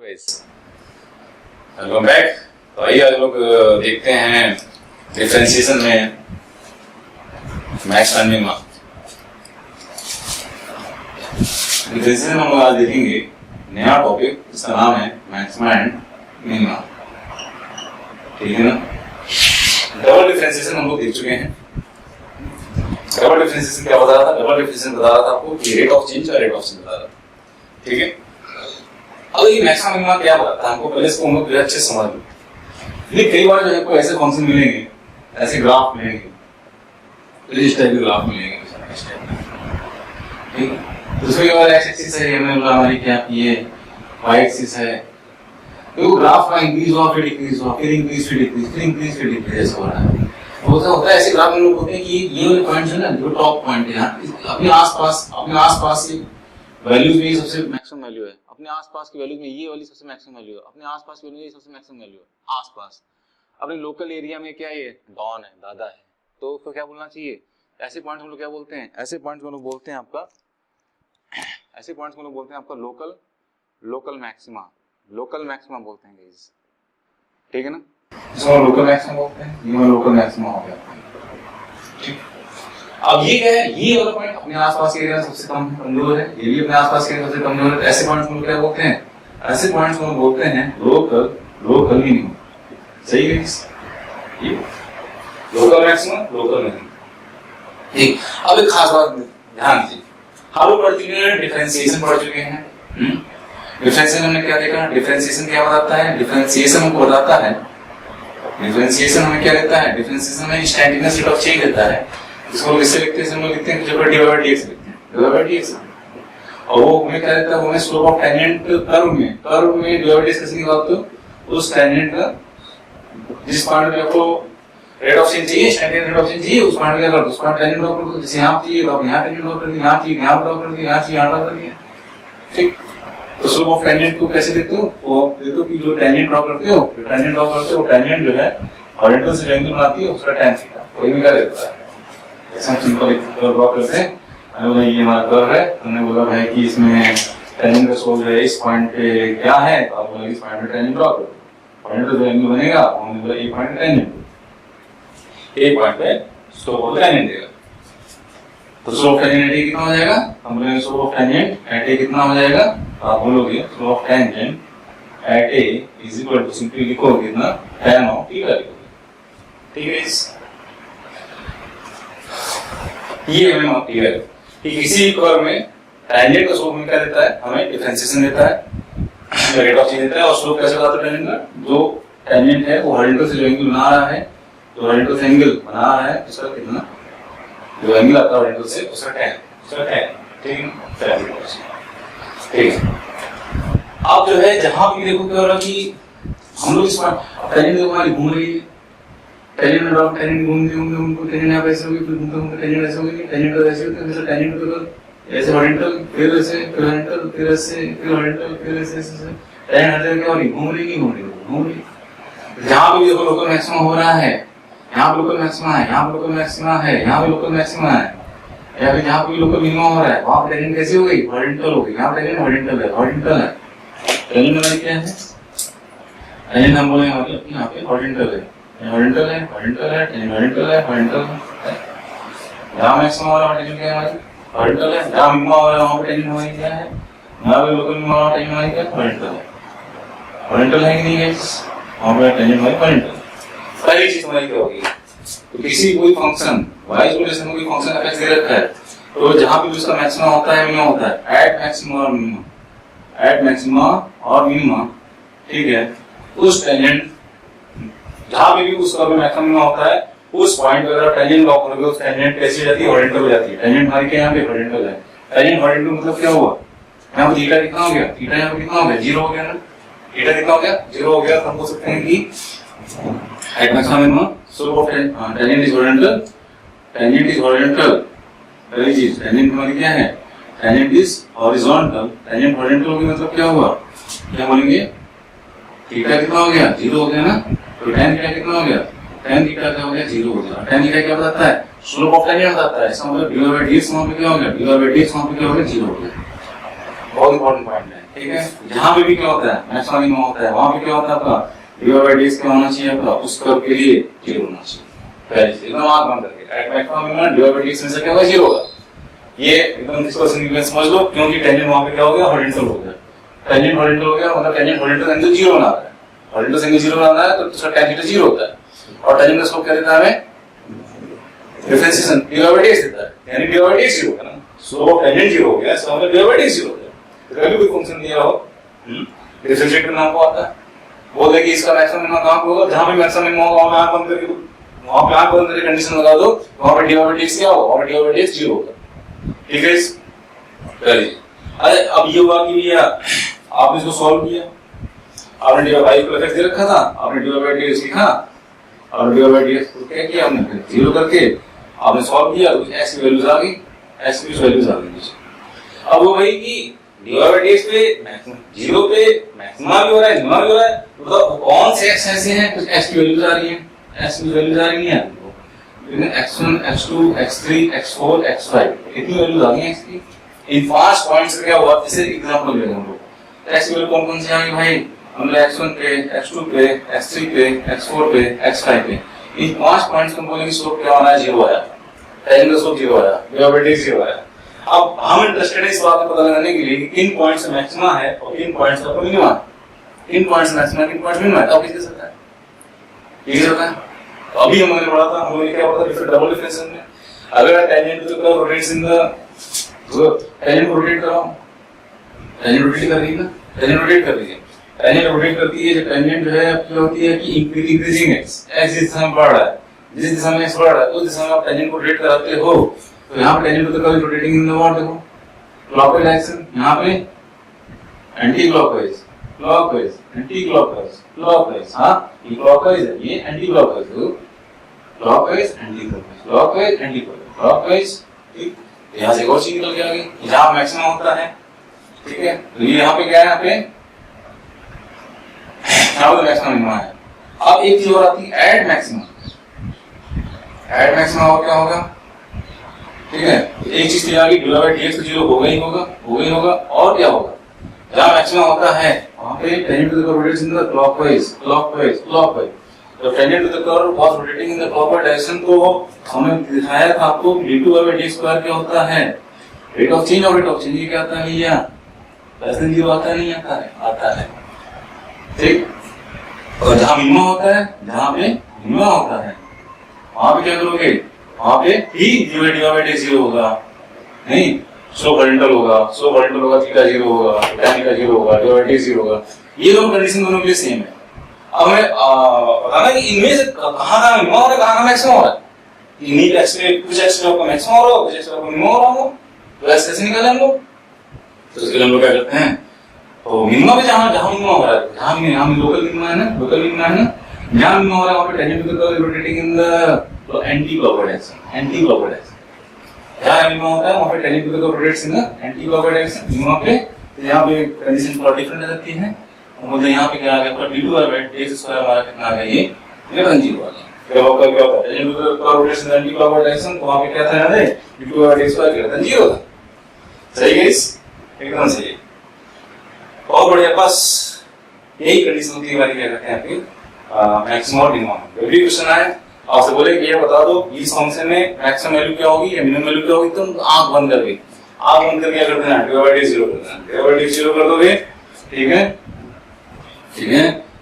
Guys, welcome back. तो आइए आज लोग देखते हैं डिफरेंशिएशन में मैक्स और मिनिमा। डिफरेंशिएशन हम लोग आज देखेंगे नया टॉपिक, इसका नाम है मैक्सिमा एंड मिनिमा। ठीक है ना। डबल डिफरेंशिएशन हम लोग देख चुके हैं। डबल डिफरेंशिएशन क्या बता रहा था? डबल डिफरेंशिएशन बता रहा था आपको कि रेट ऑफ चेंज और रेट ऑफ चेंज बता रहा था। ठीक है। अब ये मैक्सिमा मिनिमा क्या बताता है हमको, पहले इसको हम लोग अच्छे से समझ लो। लेकिन कई बार जो है कोई ऐसे फंक्शन मिलेंगे, ऐसे ग्राफ मिलेंगे, इस टाइप के ग्राफ मिलेंगे, ठीक है। तो उसमें क्या एक्स एक्सिस है, हमारी क्या ये वाई एक्सिस है। तो ग्राफ का इंक्रीज हुआ, फिर डिक्रीज हुआ, फिर इंक्रीज, फिर डिक्रीज, फिर इंक्रीज, फिर डिक्रीज ऐसा हो रहा है। होता है ऐसे ग्राफ में लोग होते हैं कि ये वाले पॉइंट है ना, जो टॉप पॉइंट है अपने आसपास की वैल्यूज में ये सबसे मैक्सिमम वैल्यू है, अपने आसपास की वैल्यूज में ये वाली सबसे मैक्सिमम वैल्यू है, अपने आसपास की वैल्यू में ये सबसे मैक्सिमम वैल्यू है आसपास। अपने लोकल एरिया में क्या है, डॉन है, दादा है। तो उसको क्या बोलना चाहिए? ऐसे पॉइंट्स हम लोग क्या बोलते हैं? ऐसे पॉइंट्स हम लोग बोलते हैं आपका, ऐसे पॉइंट्स हम लोग बोलते हैं आपका लोकल मैक्सिमा। लोकल मैक्सिमा बोलते हैं गाइस, ठीक है ना। इसको लोकल मैक्सिमा बोलते हैं, ये लोकल मैक्सिमा हो गया। ठीक। अब ये क्या है? ये वाला पॉइंट अपने आसपास के एरिया में सबसे कम कमजोर है, ये भी अपने आसपास के एरिया में सबसे कमजोर है। ऐसे पॉइंट्स को क्या बोलते हैं? ऐसे पॉइंट्स को बोलते हैं लोकल मिनिमम। सही है ये लोकल मैक्सिमम, लोकल मिनिमम। ठीक। अब एक खास बात ध्यान दीजिए, हम लोग पढ़ चुके हैं डिफरेंशिएशन पढ़ चुके हैं। डिफरेंशिएशन हमने क्या देखा? डिफरेंशिएशन क्या बताता है? डिफरेंशिएशन हमको बताता है, डिफरेंशिएशन हमें क्या देता है? डिफरेंशिएशन में इंस्टैंटेनियस रेट ऑफ चेंज देता है। इसको किससे लिखते हैं? हम लोग लिखते हैं जब डिवाइड बाय dx लिखते हैं, डिवाइड बाय dx। और वो हमें क्या देता है? वो हमें स्लोप ऑफ टेंजेंट कर्व में डिवाइड बाय dx कैसे निकालते हो? उस टेंजेंट का जिस पॉइंट में आपको रेट ऑफ चेंज चाहिए, स्टैंडर्ड रेट ऑफ चेंज चाहिए, उस पॉइंट में क्या करते हो? उस पॉइंट टेंजेंट ड्रॉ करते हो। जैसे यहां चाहिए तो आप यहां टेंजेंट ड्रॉ कर दिए, यहां चाहिए यहां ड्रॉ कर दिए, यहां चाहिए यहां ड्रॉ कर दिए। ठीक। तो स्लोप ऑफ टेंजेंट को कैसे देखते हो? वो देखते हो कि जो टेंजेंट ड्रॉ करते हो, वो टेंजेंट जो है हॉरिजॉन्टल से एंगल बनाती है, उसका tan थीटा कोई भी क्या देता है। ऐसा सिंपल एक कर्व ड्रॉ करते हैं। अरे ये हमारा कर्व है, हमने बोला भाई कि इसमें टेंजेंट का स्लोप जो है इस पॉइंट पे क्या है, तो आप बोला इस पॉइंट पे टेंजेंट ड्रॉ करो। हॉरिजॉन्टल जो एंगल बनेगा हमने बोला एक पॉइंट टेंजेंट, एक पॉइंट पे स्लोप ऑफ टेंजेंट देगा। तो स्लोप ऑफ टेंजेंट कितना हो जाएगा? हम बोलेंगे slope of tangent at A कितना हो जाएगा? आप बोलोगे slope of tangent at A is equal to, simply लिखोगे कितना, tan ऑफ थीटा लिखोगे। ठीक है। ये हमें क्लियर है कि किसी कर्व में टेंजेंट का स्लोप क्या देता है? हमें डिफरेंशिएशन देता है, रेट ऑफ चेंज देता है। और स्लोप कैसे बताता है टेंजेंट का? जो टेंजेंट है वो हॉरिजॉन्टल से जो एंगल बना रहा है, जो हॉरिजॉन्टल से एंगल बना रहा है उसका कितना, जो एंगल आता है हॉरिजॉन्टल से उसका tan। ठीक है। ठीक है। अब जो है जहां भी देखो क्या हो रहा है कि हम लोग इस पर टेंजेंट हमारी घूम रही है, टेंजेंट में ड्रॉप टेंजेंट घूमते होंगे, उनको टेंजेंट यहाँ ऐसे होगी, फिर घूमते टेंजेंट ऐसे होगी, टेंजेंट तो ऐसे होते हैं, जैसे टेंजेंट तो ऐसे हॉरिजॉन्टल, फिर ऐसे, फिर हॉरिजॉन्टल, फिर ऐसे, फिर हॉरिजॉन्टल, फिर ऐसे टेंजेंट हर जगह क्या हो रही? घूम रही। जहां पे देखो लोकल मैक्सिमा हो रहा है, यहाँ पे लोकल मैक्सिमा है, यहाँ पे लोकल मैक्सिमा है, यहाँ पे लोकल मैक्सिमा है, या फिर जहाँ पे लोकल मिनिमा हो रहा है वहां पे टेंजेंट कैसी हो गई? हॉरिजॉन्टल हो गई। यहाँ टेंजेंट हॉरिजॉन्टल है। टेंजेंट हमारी क्या है? टेंजेंट हम बोलेंगे मतलब यहाँ पे हॉरिजॉन्टल है, हॉरिजॉन्टल है, यहाँ मैक्सिमम हो रहा है टेंजेंट क्या है? हॉरिजॉन्टल है। जहाँ मिनिमा हो रहा है वहाँ पे टेंजेंट हमारी क्या है? यहाँ पे लोकल मिनिमा हो रहा है, टेंजेंट हमारी क्या है? हॉरिजॉन्टल है कि नहीं है? वहाँ पे टेंजेंट हमारी हॉरिजॉन्टल। पहली चीज हमारी क्या होगी? तो किसी कोई फंक्शन y इक्वल टू कोई फंक्शन f दे रखा है, तो जहाँ पे उसका मैक्सिमा होता है, मिनिमा होता है, एट मैक्सिमा और मिनिमा, ठीक है, उस टेंजेंट जहां पे भी उसका भी मैक्सिमम मिनिमा होता है, उस पॉइंट पे अगर टेंजेंट ड्रॉ करोगे उस टेंजेंट कैसी हो जाती है? हॉरिजॉन्टल हो जाती है। टेंजेंट हमारी क्या यहाँ पे हॉरिजॉन्टल है। टेंजेंट हॉरिजॉन्टल मतलब क्या हुआ? यहाँ पे थीटा कितना हो गया? थीटा यहाँ पे कितना हो गया? 0 हो गया ना। थीटा कितना हो गया? 0 हो गया। तो हम बोल सकते हैं कि at maximum minima slope of tangent is horizontal. Tangent is horizontal. पहली चीज टेंजेंट हमारी क्या है? Tangent is horizontal. Tangent horizontal होगी मतलब क्या हुआ? क्या बोलेंगे? थीटा कितना हो गया? 0 हो गया ना। तो tan थीटा कितना हो गया? tan थीटा क्या हो गया? 0 हो गया। tan थीटा क्या बताता है? स्लोप ऑफ टेंजेंट बताता है। इसका मतलब डिवाइड बाय dx वहां पे क्या हो गया? डिवाइड बाय dx वहां पे क्या हो गया? 0 हो गया। बहुत इंपॉर्टेंट पॉइंट है। ठीक है, जहां पे भी क्या होता है मैक्सिमम मिनिमम होता है, वहां पे क्या होता है आपका dy/dx क्या होना चाहिए आपका, उस कर्व के लिए 0 होना चाहिए। पहले से एकदम आंख बंद करके एट मैक्सिमम मिनिमम dy/dx में से क्या होगा 0 होगा। ये एकदम इसको सिंपल समझ लो, क्योंकि टेंजेंट वहां पे क्या हो गया हॉरिजॉन्टल हो गया, टेंजेंट हॉरिजॉन्टल हो गया, मतलब टेंजेंट हॉरिजॉन्टल एंगल 0 बना रहा है, हॉरिजॉन्टल एंगल 0 बना रहा है तो उसका tan थीटा 0 होता है, और टेंजेंट का स्लोप क्या देता है हमें डिफरेंशिएशन dy/dx देता है, यानी dy/dx 0 होगा ना, स्लोप टेंजेंट 0 हो गया, इसका मतलब dy/dx 0 हो गया। तो कभी कोई फंक्शन दिया हो डिफरेंशिएट करना आपको आता है, बोल दे कि इसका मैक्सिमम मिनिमम कहां पे होगा, जहां पे मैक्सिमम मिनिमम होगा वहां पे आंख बंद करके वहां पे आंख बंद करके कंडीशन लगा दो, वहां पे dy/dx क्या होगा, वहां पे dy/dx 0 होगा। ठीक है, चलिए अरे अब ये हुआ कि भैया आपने इसको सॉल्व किया, आपने dy को एफ दे रखा था, आपने dy/dx लिखा और dy/dx को क्या किया हमने फिर 0 करके आपने सॉल्व किया, तो x की वैल्यूज आ गई, x की वैल्यूज आ गई। अब वो वही कि dy/dx पे मैक्सिमम 0 पे मैक्सिमा भी हो रहा है मिनिमा भी हो रहा है, मतलब कौन से x ऐसे हैं कुछ x की वैल्यूज आ रही हैं, x की वैल्यूज आ रही हैं लेकिन x1 x2 x3 x4 x5 इतनी वैल्यूज आ गई हैं x की। इन 5 पॉइंट्स का क्या हुआ, जैसे एग्जांपल लेंगे हम लोग, x की वैल्यू कौन कौन सी आ गई भाई, हमने x1 पे x2 पे x3 पे x4 पे x5 पे, इन 5 पॉइंट्स को बोलेंगे स्लोप क्या आना है 0 आया, टेंजेंट का स्लोप 0 आया, dy/dx 0 आया। अब हम इंटरेस्टेड है इस बात को पता लगाने के लिए कि किन पॉइंट्स पे मैक्सिमा है और किन पॉइंट्स पे मिनिमा है, किन पॉइंट्स मैक्सिमा किन पॉइंट्स मिनिमा है, तो किस सकता है ये होता है। तो अभी हमने पढ़ा था, हमने क्या पढ़ा था डबल डिफरेंशियल में, अगर tangent to the curve rotates in the tangent को रोटेट कराओ, टेंजेंट रोटेट कर रही है ना, टेंजेंट रोटेट कर रही है, टेंजेंट रोटेट करती है, जब टेंजेंट जो है क्या होती है कि इंक्रीजिंग x जिस दिशा में बढ़ रहा है, जिस दिशा में x बढ़ रहा है उस दिशा में आप टेंजेंट को रोटेट कराते हो, तो यहाँ पे tangent to the curve rotating in the what, देखो क्लॉकवाइज डायरेक्शन, यहाँ पे anti clockwise clockwise anti clockwise clockwise, हाँ ये क्लॉकवाइज है, ये anti clockwise, clockwise anti clockwise clockwise anti clockwise. ठीक, यहाँ से एक और चीज निकल के आ गई, जहाँ मैक्सिमम होता है, ठीक है, तो ये यहाँ पे क्या है, यहाँ पे मैक्सिमम मिनिमम है। अब एक चीज और आती है ऐड मैक्सिमम, ऐड मैक्सिमम और क्या होगा, ठीक है, एक चीज तो आ गई dy/dx तो 0 होगा ही होगा, और क्या होगा, जहाँ मैक्सिमम होता है वहां पे tangent to the curve rotates in the clockwise clockwise clockwise, तो tangent to the curve was rotating in the clockwise direction, तो हमें दिखाया था आपको d2/dx² क्या होता है, रेट ऑफ चेंज, और रेट ऑफ चेंज ये क्या आता है भैया, लेस देन 0 आता है नहीं आता है, आता है। ठीक, और जहां मिनिमम होता है, जहां पे मिनिमम होता है वहां पे क्या करोगे, वहां पे ही dy/dx 0 होगा, नहीं स्लोप हॉरिजॉन्टल होगा, थीटा 0 होगा, tan थीटा 0 होगा, dy/dx 0 होगा, ये दोनों कंडीशन दोनों के लिए सेम है। अब हमें बताना कि इनमें से कहां का मिनिमम हो रहा है, कहां का मैक्सिमम हो रहा है, इन्हीं x पे कुछ x पे आपका मैक्सिमम हो रहा है, कुछ x पे आपका मिनिमम हो रहा है, तो ऐसे निकालें हम लोग। तो इसके लिए हम लोग क्या करते हैं, तो मिनिमम पे जहां मिनिमम हो रहा है, जहां लोकल मिनिमम है ना, जहां मिनिमम हो रहा है वहां पे tangent to the curve rotating in the anti clockwise direction, जहां मिनिमम होता है वहां पे tangent to the curve rotates in the anti clockwise direction minimum पे, तो यहां पे कंडीशन थोड़ा डिफरेंट आ जाती है, मतलब यहां पे क्या आ गया, d2/dx² हमारा कितना आ गया, ये ग्रेटर देन 0 आ गया। जब आपका क्या होता है tangent to the curve rotates in the anti clockwise direction, तो वहां पे क्या था याद है, d2/dx² ग्रेटर देन 0 था। सही गाइस, एकदम सही। और बढ़िया, बस यही कंडीशन होती है हमारी, क्या कहते हैं आपकी मैक्सिमम और मिनिमम। जब भी क्वेश्चन आए आपसे बोले कि ये बता दो इस फंक्शन में मैक्सिमम वैल्यू क्या होगी या मिनिमम वैल्यू क्या होगी, तुम आंख बंद करके क्या कर देना, dy/dx 0 कर देना, dy/dx 0 कर दोगे, ठीक है,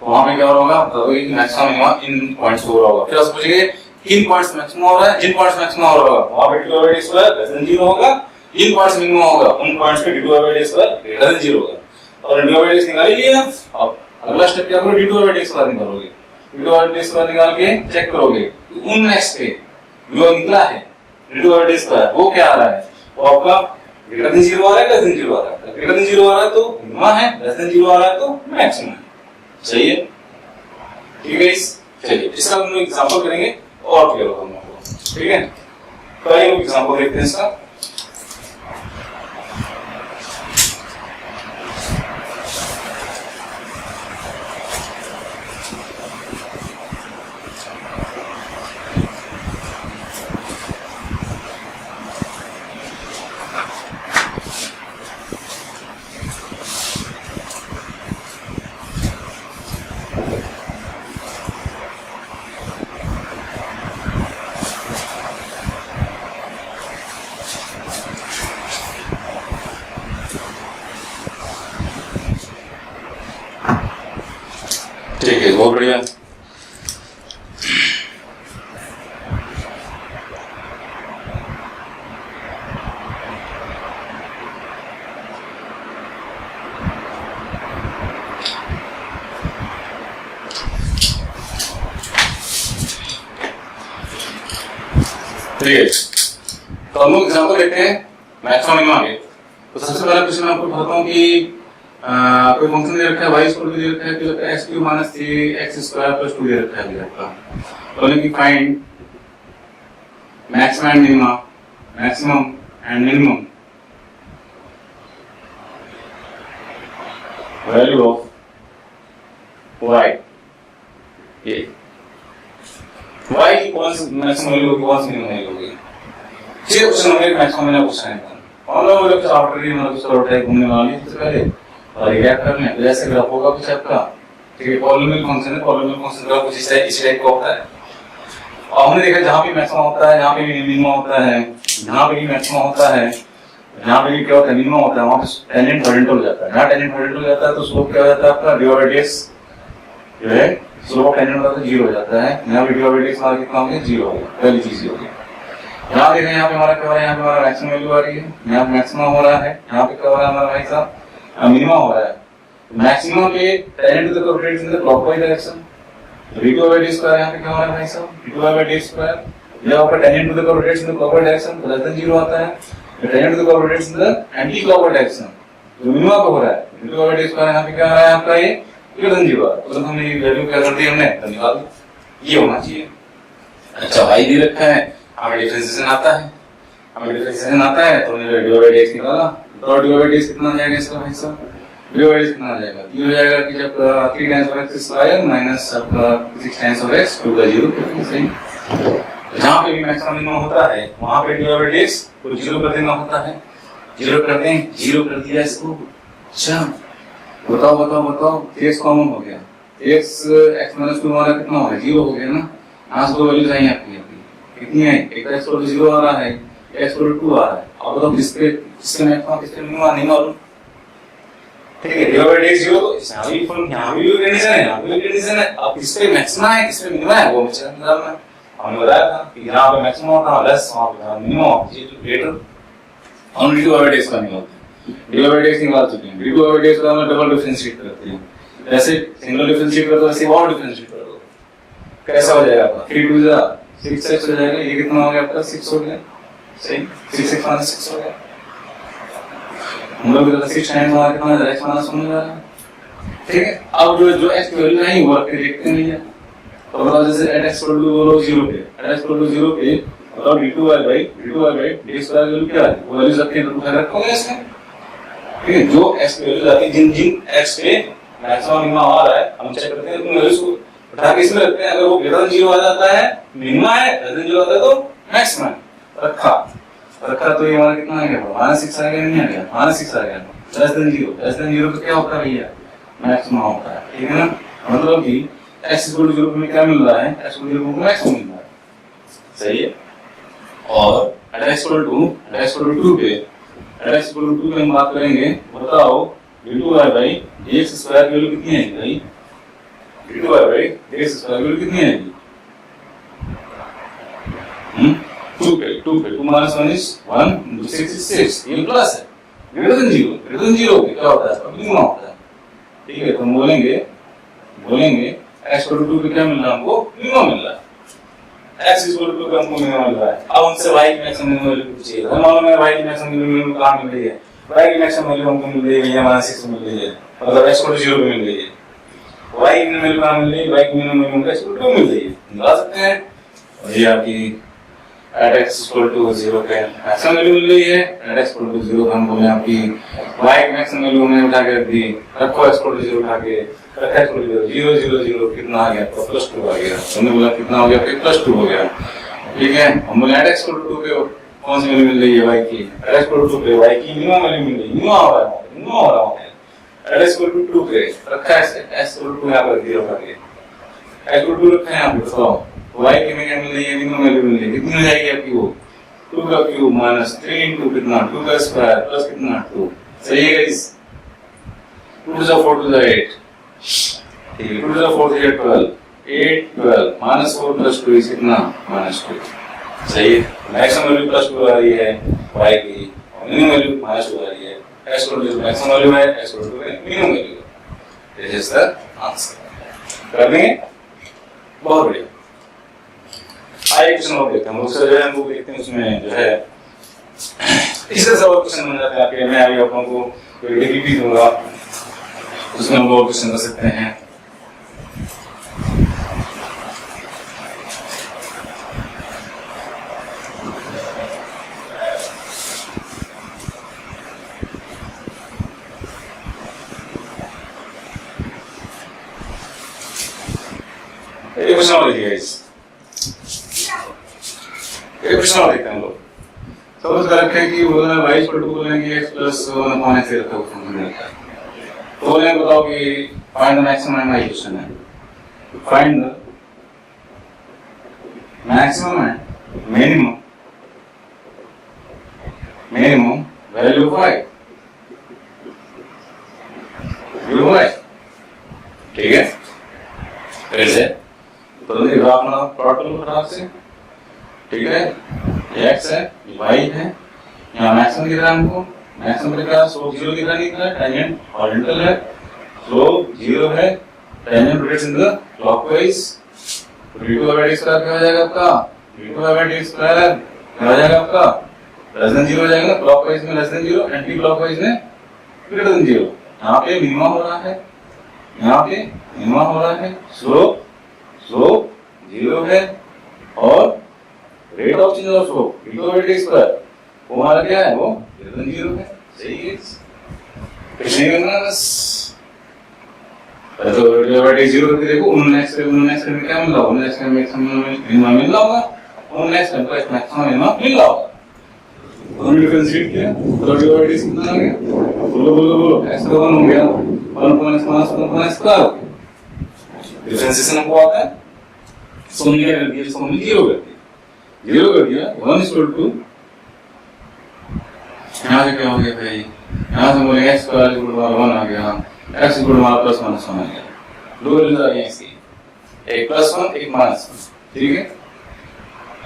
वहां पे क्या होगा, बताओगे कि मैक्सिमम मिनिमम इन पॉइंट्स हो रहा होगा, फिर आप पूछेंगे किन पॉइंट्स मैक्सिमम हो रहा है, जिन पॉइंट्स मैक्सिमम हो रहा होगा वहां पे dy/dx 0 होगा, जिन पॉइंट्स मिनिमम होगा उन पॉइंट्स पे dy/dx 0 होगा। और dy/dx निकाल लिया, अब अगला स्टेप क्या करो, d2/dx निकालोगे, d2/dx निकाल के चेक करोगे उन x पे जो निकला है d2/dx वो क्या आ रहा है, वो आपका ग्रेटर देन 0 आ रहा है, लेस देन 0 आ रहा है, ग्रेटर देन 0 आ रहा है तो मिनिमम है, लेस देन 0 आ रहा है तो मैक्सिमम है। सही है, ठीक है। चलिए इसका हम लोग एग्जांपल करेंगे और क्लियर होगा हम लोग को, ठीक है। तो आइए एग्जांपल देखते हैं इसका। ठीक है, बहुत बढ़िया। ठीक है, तो हम लोग एग्जाम्पल देखते हैं मैक्सिमम मिनिमम के। तो सबसे पहला क्वेश्चन मैं आपको बताता हूँ कि कोई फंक्शन दे रखा है y इक्वल टू दे रखा है कि लगता है x cube minus 3x square plus 2 दे रखा है आपका। बोलेंगे find maximum and minimum, maximum and minimum value of y। ये y की कौन सी मैक्सिमम वैल्यू होगी, कौन सी मिनिमम वैल्यू होगी? ये क्वेश्चन हमें मैक्सिमम मिनिमम क्वेश्चन है। और लोग जब सॉफ्टवेयर मतलब सॉर्ट है घूमने वाली सबसे पहले और ये कर लें तो जैसे ग्राफ होगा कुछ आपका, ठीक है, पॉलिनोमियल फंक्शन है, पॉलिनोमियल फंक्शन का कुछ इस टाइप का होता है। और हमने देखा जहाँ पे मैक्सिमम होता है, जहाँ पे मिनिमम होता है, जहाँ पे भी मैक्सिमम होता है, जहाँ पे भी क्या होता है मिनिमम होता है, वहाँ पे टेंजेंट हॉरिजॉन्टल हो जाता है। जहाँ टेंजेंट हॉरिजॉन्टल हो जाता है तो स्लोप क्या हो जाता है आपका, dy बाय dx जो है स्लोप टेंजेंट होता है 0 हो जाता है। यहाँ पे dy बाय dx हमारा कितना हो गया, 0 हो गया, पहली चीज हो गई। यहाँ देखें, यहाँ पे हमारा क्या हो रहा है, यहाँ पे हमारा मैक्सिमम वैल्यू आ रही है, यहाँ पे मैक्सिमम हो रहा है, यहाँ पे क्या हो रहा है हमारा भाई साहब मिनिमम हो रहा है। मैक्सिमम पे tangent to the curve rotates in the clockwise direction, dy by d square यहाँ पे क्या हो रहा है भाई साहब, dy बाय d स्क्वायर। जब आपका tangent to the curve rotates in the clockwise direction तो लेस देन 0 आता है, tangent to the curve rotates in the anti clockwise direction जो मिनिमम पे हो रहा है, dy बाय d स्क्वायर यहाँ पे क्या आ रहा है आपका ये ग्रेटर देन 0 तो हमने ये वैल्यू क्या कर दी हमने, तो निकाल ये होना चाहिए। अच्छा y दे रखा है, हमें डिफरेंशिएशन आता है, हमें डिफरेंशिएशन आता है तो हमने dy बाय dx निकाला। तो dy बाय dx कितना आ जाएगा इसका भाई साहब, dy बाय dx कितना आ जाएगा, ये हो जाएगा कि जब 3 times of x square minus आपका 6 टाइम्स ऑफ x 2 का 0 सही। जहाँ पे भी मैक्सिमम मिनिमम होता है वहाँ पे dy बाय dx को 0 कर देना होता है, 0 कर दें, 0 कर दिया इसको। अच्छा बताओ बताओ बताओ, x कॉमन हो गया, x माइनस 2 हमारा कितना हो गया, 0 हो गया ना। यहाँ से दो वैल्यूज आई आपकी, कितनी है, एक तो x इक्वल टू 0 आ रहा है, x इक्वल टू 2 आ रहा है। अब बताओ किसके मैक्सिमम किसके मिनिमम नहीं मालूम, ठीक है, dy बाय dx 0 तो यहाँ भी कंडीशन है, यहाँ भी कंडीशन है। अब किस पे मैक्सिमम है किस पे मिनिमम है वो मुझे निकालना है। हमने बताया था कि यहाँ पे मैक्सिमम होता है लेस, वहाँ पे मिनिमम ग्रेटर। हम dy बाय dx का निकालते हैं, dy बाय dx निकाल चुके हैं, dy बाय dx का हम डबल डिफरेंशिएट करते हैं, जैसे सिंगल डिफरेंशिएट करते हैं वैसे और डिफरेंशिएट कर दो। कैसा हो जाएगा आपका 3 2 6x हो जाएगा, ये कितना हो गया आपका 6 हो गया सही, 6x माइनस 6 हो गया। हम लोग इधर 6 टाइम्स हमारा कितना है x माइनस 1 हो जा रहा है, ठीक है। अब जो x की वैल्यू नहीं हुआ फिर देखते नहीं है, तो बताओ जैसे at x इक्वल टू बोलो 0 पे, at x इक्वल टू 0 पे बताओ d2y bye d square value क्या है, वो वैल्यूज अपने रूप में रखोगे इसमें, ठीक है। जो x की वैल्यू आती है जिन x पे मैक्सिमम मिनिमम आ रहा है हम चेक करते हैं उन वैल्यूज को उठा के इसमें रखते हैं। अगर वो ग्रेटर देन 0 आ जाता है मिनिमम है, लेस देन 0 आता है तो मैक्सिमम रखा तो ये हमारा कितना आ गया, -6 आ गया, नहीं आ गया -6 आ गया। लेस देन 0 तो क्या होता है भैया, मैक्सिमम होता है, ठीक है ना। मतलब कि x इक्वल टू 0 पे क्या मिल रहा है, x इक्वल टू 0 पे मैक्सिमम मिल रहा है, सही है। और x इक्वल टू 2 पे, x इक्वल टू 2 पे हम बात करेंगे, बताओ d2y बाय dx स्क्वायर की वैल्यू कितनी है भाई, d2y बाय dx स्क्वायर की वैल्यू कितनी है 2 पे 2 माइनस 1 इज 1 6 इज 6, ये प्लस है, ग्रेटर देन 0 पे क्या होता है मिनिमम होता है, ठीक है। तो हम बोलेंगे x इक्वल टू 2 पे क्या मिल रहा है हमको, मिनिमम मिल रहा है, x इक्वल टू 2 पे हमको मिनिमम मिल रहा है। अब उनसे y की मैक्सिमम मिनिमम वैल्यू चाहिए, हमें मालूम है y की मैक्सिमम मिनिमम कहां मिल रही है, y की मैक्सिमम वैल्यू हमको मिल रही है -6 मिल रही है, मतलब x इक्वल टू 0 पे मिल रही है। y की मिनिमम वैल्यू कहां मिल रही है, y की minimum value x equal to 2 मिल रही है, निकाल सकते हैं। और ये आपकी at x इक्वल टू 0 पे मैक्सिमम वैल्यू मिल रही है, at x इक्वल टू 0 हम बोले आपकी y की मैक्सिमम वैल्यू में उठा के रख दी, रखो x इक्वल टू 0 उठा के रखा x इक्वल टू 0 0 0 कितना आ गया आपका +2 आ गया। हमने बोला कितना हो गया फिर +2 हो गया, ठीक है। हम बोले at x इक्वल टू 2 पे कौन सी वैल्यू मिल रही है y की, at x इक्वल टू 2 पे y की मिनिमम वैल्यू मिल रही है, मिनिमम हो रहा है at x इक्वल टू 2 पे रखा है x इक्वल टू यहां पर 0 करके x इक्वल टू रखा है यहां पे, बताओ y की क्या मिल रही है, मिनिमम वैल्यू मिल रही है, कितनी हो जाएगी आपकी वो 2 का क्यूब माइनस 3 इनटू कितना 2 का स्क्वायर प्लस कितना 2, सही है guys, 2 to the 4 to the 8, ठीक है, 2 to the 4 is 12, 8 12 minus 4 plus 2 कितना -2। सही है, मैक्सिमम वैल्यू +2 आ रही है y की और मिनिमम वैल्यू -2 आ रही है। x को जो मैक्सिमम वैल्यू है x को मिनिमम वैल्यू है। This is the answer. कर देंगे, बहुत बढ़िया। आइए क्वेश्चन और देखते हैं, उसका जो है हम लोग देखते हैं उसमें जो है इससे सब क्वेश्चन बन जाते हैं आपके। मैं अभी आप लोगों को कोई डीपी दूंगा, उसमें हम लोग क्वेश्चन कर सकते हैं। एक क्वेश्चन और देखिए गाइस, एक क्वेश्चन और देखते हैं हम लोग। सपोज कर रखे कि बोलना है y इक्वल टू बोलेंगे x प्लस 1 अपॉन x रहता है फंक्शन रहता है। तो बोलेंगे बताओ कि फाइंड द मैक्सिमम है, क्वेश्चन है फाइंड द मैक्सिमम है minimum minimum value of y, value y, ठीक है। फिर से तो ये ग्राफ ना प्लॉट करो ग्राफ से, ठीक है। ये x है, ये y है, यहाँ मैक्सिमम दिख रहा है हमको, मैक्सिमम दिख रहा है, स्लोप 0 दिख रहा है, टेंजेंट हॉरिजॉन्टल है, स्लोप 0 है, tangent rotates in the clockwise. d2/d2 क्या हो जाएगा आपका, d2/d2 क्या हो जाएगा आपका, लेस देन 0 हो जाएगा, क्लॉकवाइज में लेस देन 0, एंटी क्लॉकवाइज में ग्रेटर देन 0। यहाँ पे मिनिमम हो रहा है, यहाँ पे मिनिमम हो रहा है, स्लोप 0 है और rate of change of slope d2/d2 वो हमारा क्या है, वो ग्रेटर देन 0 है। सही है, कुछ नहीं करना बस। तो d2/d0 करके देखो, उन्होंने x में क्या मिला, उन्होंने x में मिनिमम मिल रहा होगा, उन्होंने x में मैक्सिमम मिनिमम मिल रहा होगा। उन्होंने डिफरेंशिएट किया तो d/d कितना आ गया, बोलो x का 1 हो गया, 1 का डिफरेंशिएशन हमको आता है, इसको क्या कर दिया, इसको हमने 0 कर दिया, 0 कर दिया 1 इक्वल टू, यहाँ से क्या हो गया भाई, यहाँ से बोलेंगे x स्क्वायर इक्वल टू 1 आ गया, x इक्वल टू +1 आ गया, दो वैल्यूज आ गई इसकी, एक +1 एक -1, ठीक है।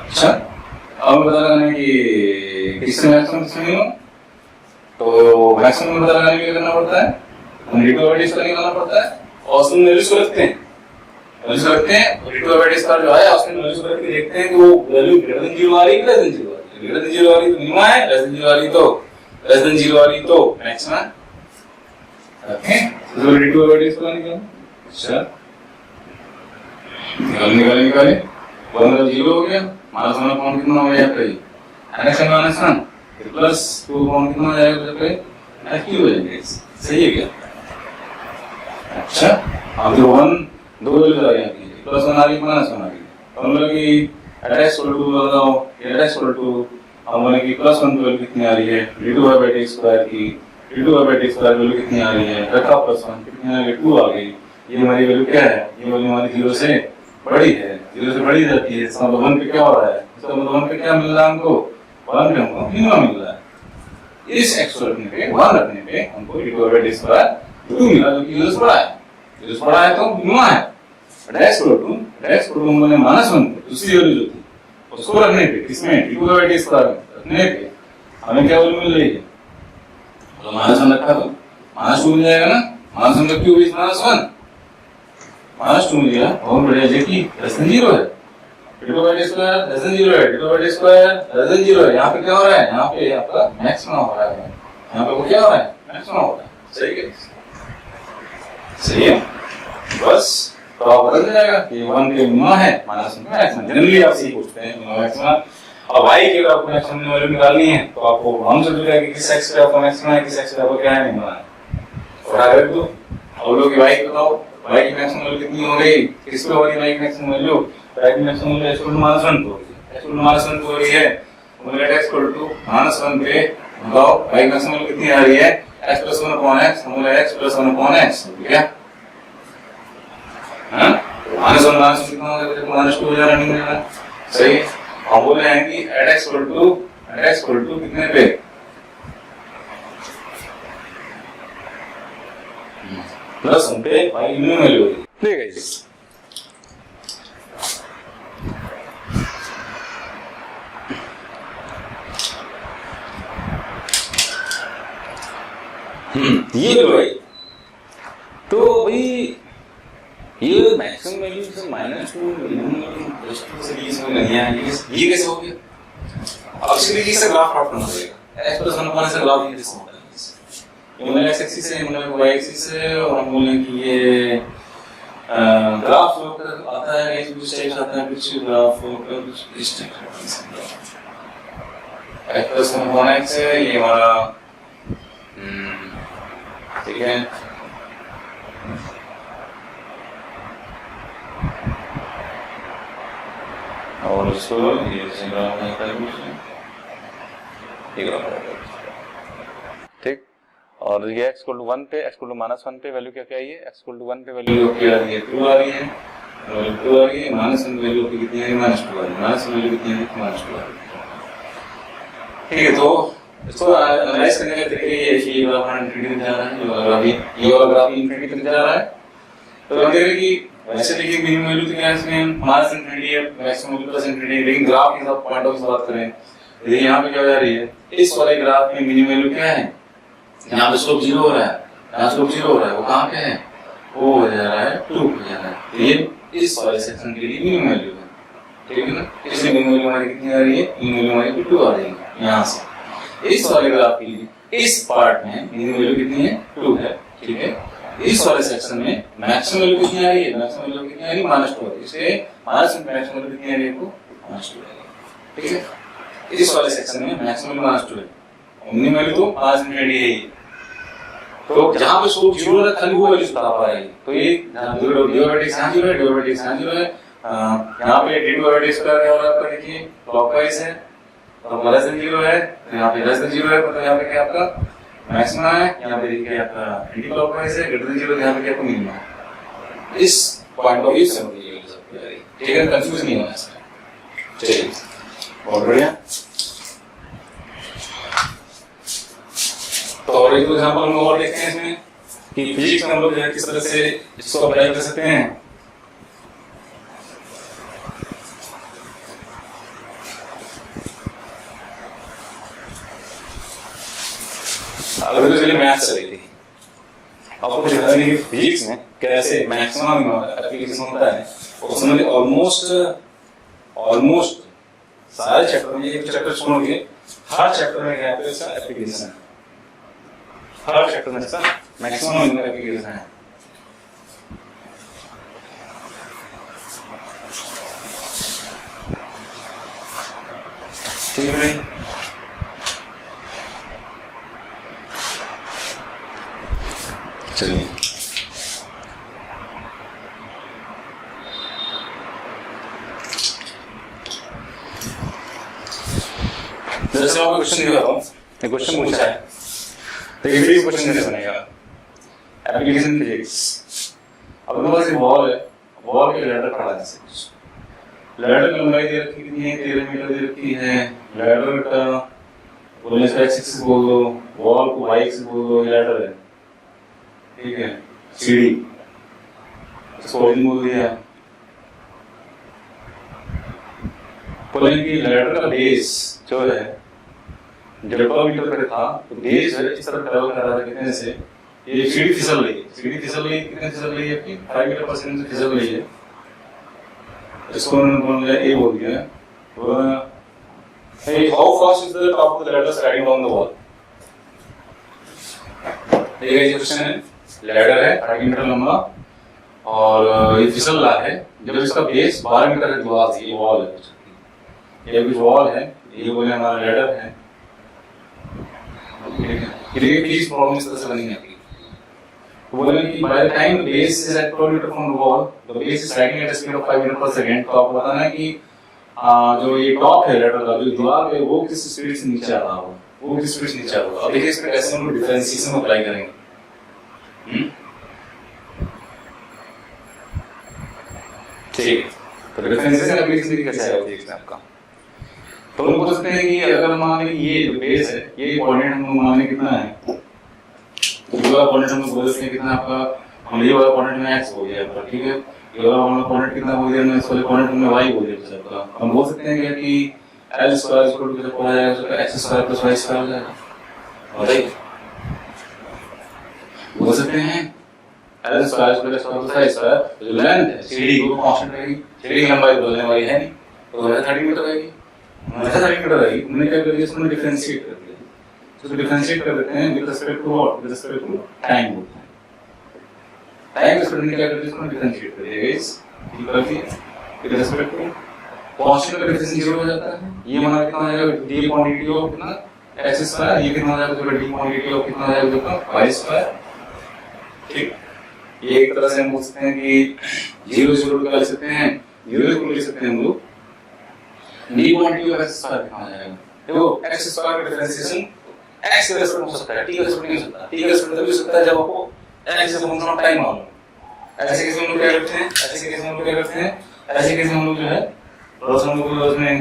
अच्छा अब पता लगाना है कि किससे मैक्सिमम किससे मिनिमम, तो मैक्सिमम पता लगाने के लिए करना पड़ता है, हम d2/d2 निकालना पड़ता है और उसमें वैल्यूज को रखते हैं, d2/d2 जो है उसमें वैल्यूज को रख के देखते हैं कि वो वैल्यू ग्रेटर देन 0 आ रही है, लेस देन 0 आ रही है। ग्रेटर देन 0 आ रही तो मिनिमम है, लेस देन 0 आ रही तो मैक्सिमम रखें। तो d2/d2 निकालो, अच्छा निकाले 1 0 हो गया, -1 अपॉन कितना हो गया आपका, -1 प्लस 2 अपॉन कितना हो जाएगा आपका, q हो जाएगा। सही है क्या, अच्छा अब जो 1 दो वैल्यूज आ गई, +1 आ गई, -1 आ गई, तो हम लोग की x इक्वल टू लगाओ, x इक्वल टू हम लोग की +1 वैल्यू कितनी आ रही है, d2/d2 की d2/d2 वैल्यू कितनी आ रही है, रखा +1 कितनी आ गई, 2 आ गई। ये हमारी वैल्यू क्या है, ये वैल्यू हमारी 0 से बड़ी है, 0 से बड़ी जाती है, इसका मतलब 1 पे क्या हो रहा है, इसका मतलब 1 पे क्या मिल रहा है हमको, 1 पे हमको मिनिमम मिल रहा है। इस x को रखने पे 1 रखने पे हमको d2/d2 2 मिला, जो कि 0 से बड़ा है, 0 से बड़ा है तो मिनिमम है। x को हम लोगों ने -1 दूसरी वैल्यू जो थी उसको रखने पे, किसमें d2/d2 रखने पे हमें क्या वैल्यू मिल रही है, तो -1 रखा तो -2 मिल जाएगा ना, -1 का क्यूब इज -1, -2 मिल गया, बहुत बढ़िया, जो कि लेस देन 0 है, d2/d2 लेस देन 0 है, d2/d2 लेस देन 0 है। यहाँ पे क्या हो रहा है, यहाँ पे आपका मैक्सिमम हो रहा है, यहाँ पे वो क्या हो रहा है, मैक्सिमम हो रहा है। सही है, सही है, बस तो आप बदल जाएगा कि 1 के मिनिमम है, -1 का मैक्सिमम। जनरली आप यही पूछते हैं मिनिमम मैक्सिमम। अब y की अगर आपको मैक्सिमम वैल्यू निकालनी है तो आपको हम से पूछेगा कि किस x पे आपका मैक्सिमम है, किस x पे आपका क्या है मिनिमम है, और अगर तो आप लोग y की बताओ, y की मैक्सिमम वैल्यू कितनी हो गई, किस पे हो रही है y की मैक्सिमम वैल्यू, y की मैक्सिमम वैल्यू x = -1 तो x = -1 हो रही है, मतलब x = -1 पे बताओ y की मैक्सिमम वैल्यू कितनी आ रही है, x + 1/x, मतलब x + 1/x, ठीक है। हाँ -1 कितना हो गया, -2 हो जा रहा है, सही। हम बोल रहे हैं कि x = कितने पे, प्लस उन पे y मिनिमम वैल्यू होगी। ठीक है जी। ये लो भाई, तो भाई ये मैक्सिमम वैल्यू से -2 ये कैसे हो गया? अब इसके लिए इसका ग्राफ प्लॉट करना पड़ेगा। x प्लस 1 अपॉन इसका ग्राफ ये कैसे होता है? ये मतलब x एक्सिस है, मतलब y एक्सिस है, और हम बोलें कि ये ग्राफ फ्लो कर आता है, कुछ टाइप आता है, कुछ ग्राफ फ्लो कर कुछ इस टाइप का। x प्लस 1 अपॉन x है, ये हमारा ठीक है। और इसको ये ग्राफ आता है कुछ ये ग्राफ आता है, ठीक। और ये x = 1 पे, x = -1 पे वैल्यू क्या आई है? x = 1 पे वैल्यू क्या आ रही है? 2 आ रही है, और 2 आ रही है, -1 वैल्यू की कितनी है? -2 आ रही है, -1 वैल्यू कितनी है? -2 आ रही है। ठीक है, तो इसको एनालाइज करने का तरीका ये है कि ये वाला इंफिनिटी तक जा रहा है, ये वाला ग्राफ इंफिनिटी तक जा रहा है। तो हम देख रहे हैं कि वैसे देखिए मिनिमम वैल्यू तो क्या है इसमें? -इंफिनिटी है, मैक्सिमम वैल्यू प्लस इंफिनिटी, लेकिन ग्राफ के सब पॉइंट ऑफ व्यू से बात करें, देखिए यहाँ पे क्या हो जा रही है? इस वाले ग्राफ में मिनिमम वैल्यू क्या है? यहाँ पे स्लोप 0 हो रहा है, यहाँ स्लोप 0 हो रहा है, वो कहाँ पे है? वो हो जा रहा है 2 हो जा रहा है। तो ये इस वाले सेक्शन के लिए मिनिमम वैल्यू है, ठीक है ना? इसलिए मिनिमम वैल्यू हमारी कितनी आ रही है? मिनिमम वैल्यू हमारी 2 आ रही है यहाँ से। इस वाले ग्राफ के लिए इस पार्ट में मिनिमम वैल्यू कितनी है? 2 है, ठीक है। इस वाले सेक्शन में मैक्सिमम वैल्यू कितनी आ रही है? मैक्सिमम वैल्यू कितनी आ रही है? -2 है, इसलिए मैक्सिमम वैल्यू कितनी आ रही है? आपको -2 आ रही है, ठीक है। इस वाले सेक्शन में मैक्सिमम वैल्यू -2 है, मिनिमम वैल्यू तो -इंफिनिटी है ही। तो जहां पे स्लोप 0 है, खाली वो वैल्यू बता पा रही है। तो ये डिवाइडेड यहाँ 0 है, डिवाइडेड यहाँ 0 है, यहाँ पे d/d² क्या हो रहा है आपका? देखिए क्लॉकवाइज है, तो >0 है, तो यहाँ पे >0 है, मतलब यहाँ पे क्या आपका मैक्सिमा है, यहाँ पे देखिए आपका एंटी क्लॉकवाइज है, >0 यहाँ पे क्या आपका मिनिमा है। इस पॉइंट ऑफ व्यू से मुझे ये सब आ रही है, ठीक है, कंफ्यूज नहीं होना इसमें। चलिए, बहुत बढ़िया। तो और एक एग्जांपल हम और देखते हैं इसमें कि फिजिक्स में हम लोग किस तरह से इसको अप्लाई कर सकते हैं। अगर तो चलिए मैथ्स चल रही थी, आपको कुछ पता नहीं कि फिजिक्स में कैसे मैक्सिमम एप्लीकेशन होता है, उसमें ऑलमोस्ट सारे चैप्टर में, एक चैप्टर छोड़ोगे हर चैप्टर में क्या है इसका एप्लीकेशन है, हर चैप्टर में इसका मैक्सिमम एप्लीकेशन है। ठीक है भाई, चलिए जैसे आपको क्वेश्चन दिया हूँ, क्वेश्चन पूछा है, तो ये क्वेश्चन कैसे बनेगा? Application physics. अब मेरे पास एक बॉल है, बॉल के लैडर खड़ा है, जैसे लैडर की लंबाई दे रखी कितनी है? 13 मीटर दे रखी है। लैडर का बोलने से x एक्सिस बोल दो, बॉल को y एक्सिस बोल दो, लैडर है, ठीक है, सीढ़ी इसको बोल दिया। बोलेंगे कि लैडर का बेस जो है जब 12 मीटर पे था, तो बेस है इस तरफ ट्रैवल कर रहा है कितने से? ये सीढ़ी फिसल रही है, सीढ़ी फिसल रही है, कितने फिसल रही है? आपकी 5 मीटर पर सेकंड से फिसल रही है। इसको उन्होंने बोल दिया, ए बोल दिया, तो hey, how fast is the top of the ladder sliding down the wall? ये क्वेश्चन है, लैडर है 5 मीटर लंबा और ये फिसल रहा है, जब इसका बेस 12 मीटर है, दीवार से ये वॉल है, ये कुछ वॉल है, ये बोले हमारा लैडर है, ठीक है। ये प्लीज प्रॉब्लम इस तरह से बनेगी आपकी। तो बोले कि by the time the base is at 12 metre from the wall, the base is sliding at speed of 5 metre per second. तो आपको बताना है कि जो ये टॉप है लैडर का, जो दीवार पे, वो किस स्पीड से नीचे आ रहा हो, वो किस स्पीड से नीचे आ रहा हो। अब देखिए इसमें कैसे हम डिफरेंशिएशन अप्लाई करेंगे। ठीक है, तो डिफरेंशिएशन एप्लीकेशन कैसे आएगा फिजिक्स में आपका? तो हम बोल सकते हैं कि अगर मान लें ये जो बेस है, ये कोऑर्डिनेट हम मान लें कितना है, दीवार कोऑर्डिनेट हम बोल सकते हैं कितना आपका हम ये वाला क्वाड्रेंट में x हो गया आपका, ठीक है, ये वाला हमारा क्वाड्रेंट कितना हो गया, मैं इस वाले क्वाड्रेंट में y हो गया सबका। हम बोल सकते हैं क्या कि l स्क्वायर इक्वल टू कितना हो जाएगा, तो x square plus y square हो जाएगा, बताइए, बोल सकते हैं l square plus y square, जो लेंथ है CD को कांस्टेंट रहेगी, CD की लंबाई बदलने वाली है नहीं, तो वैसे 30 मीटर रहेगी, वैसे 30 मीटर रहेगी। हमने क्या कर दिया, इसमें डिफरेंशिएट कर दिया, तो डिफरेंशिएट कर देते हैं with respect to what, with respect to time बोलते हैं, टाइम के स्टूडेंट ने क्या कर दिया, इसको डिफरेंशिएट कर दिया गाइस, ठीक कर दिया विद रिस्पेक्ट टू कांस्टेंट का डिफरेंस 0 हो जाता है। ये हमारा कितना आ जाएगा, d क्वांटिटी ऑफ कितना x स्क्वायर, ये कितना आ जाएगा, जो d क्वांटिटी ऑफ कितना आ जाएगा, जो y स्क्वायर, ठीक। ये एक तरह से हम बोल सकते हैं कि 0 0 का लिख सकते हैं, 0 को लिख सकते हैं हम लोग d quantity of x square कितना आ जाएगा, देखो x स्क्वायर का डिफरेंशिएशन x के रेस्पेक्ट में हो सकता है, t के रेस्पेक्ट नहीं हो सकता, t के रेस्पेक्ट तभी हो सकता है जब आपको x से फंक्शन ऑफ टाइम मालूम। ऐसे केस में हम लोग क्या करते हैं, ऐसे केस में हम लोग क्या करते हैं, ऐसे केस में हम लोग जो है थोड़ा हम लोग उसमें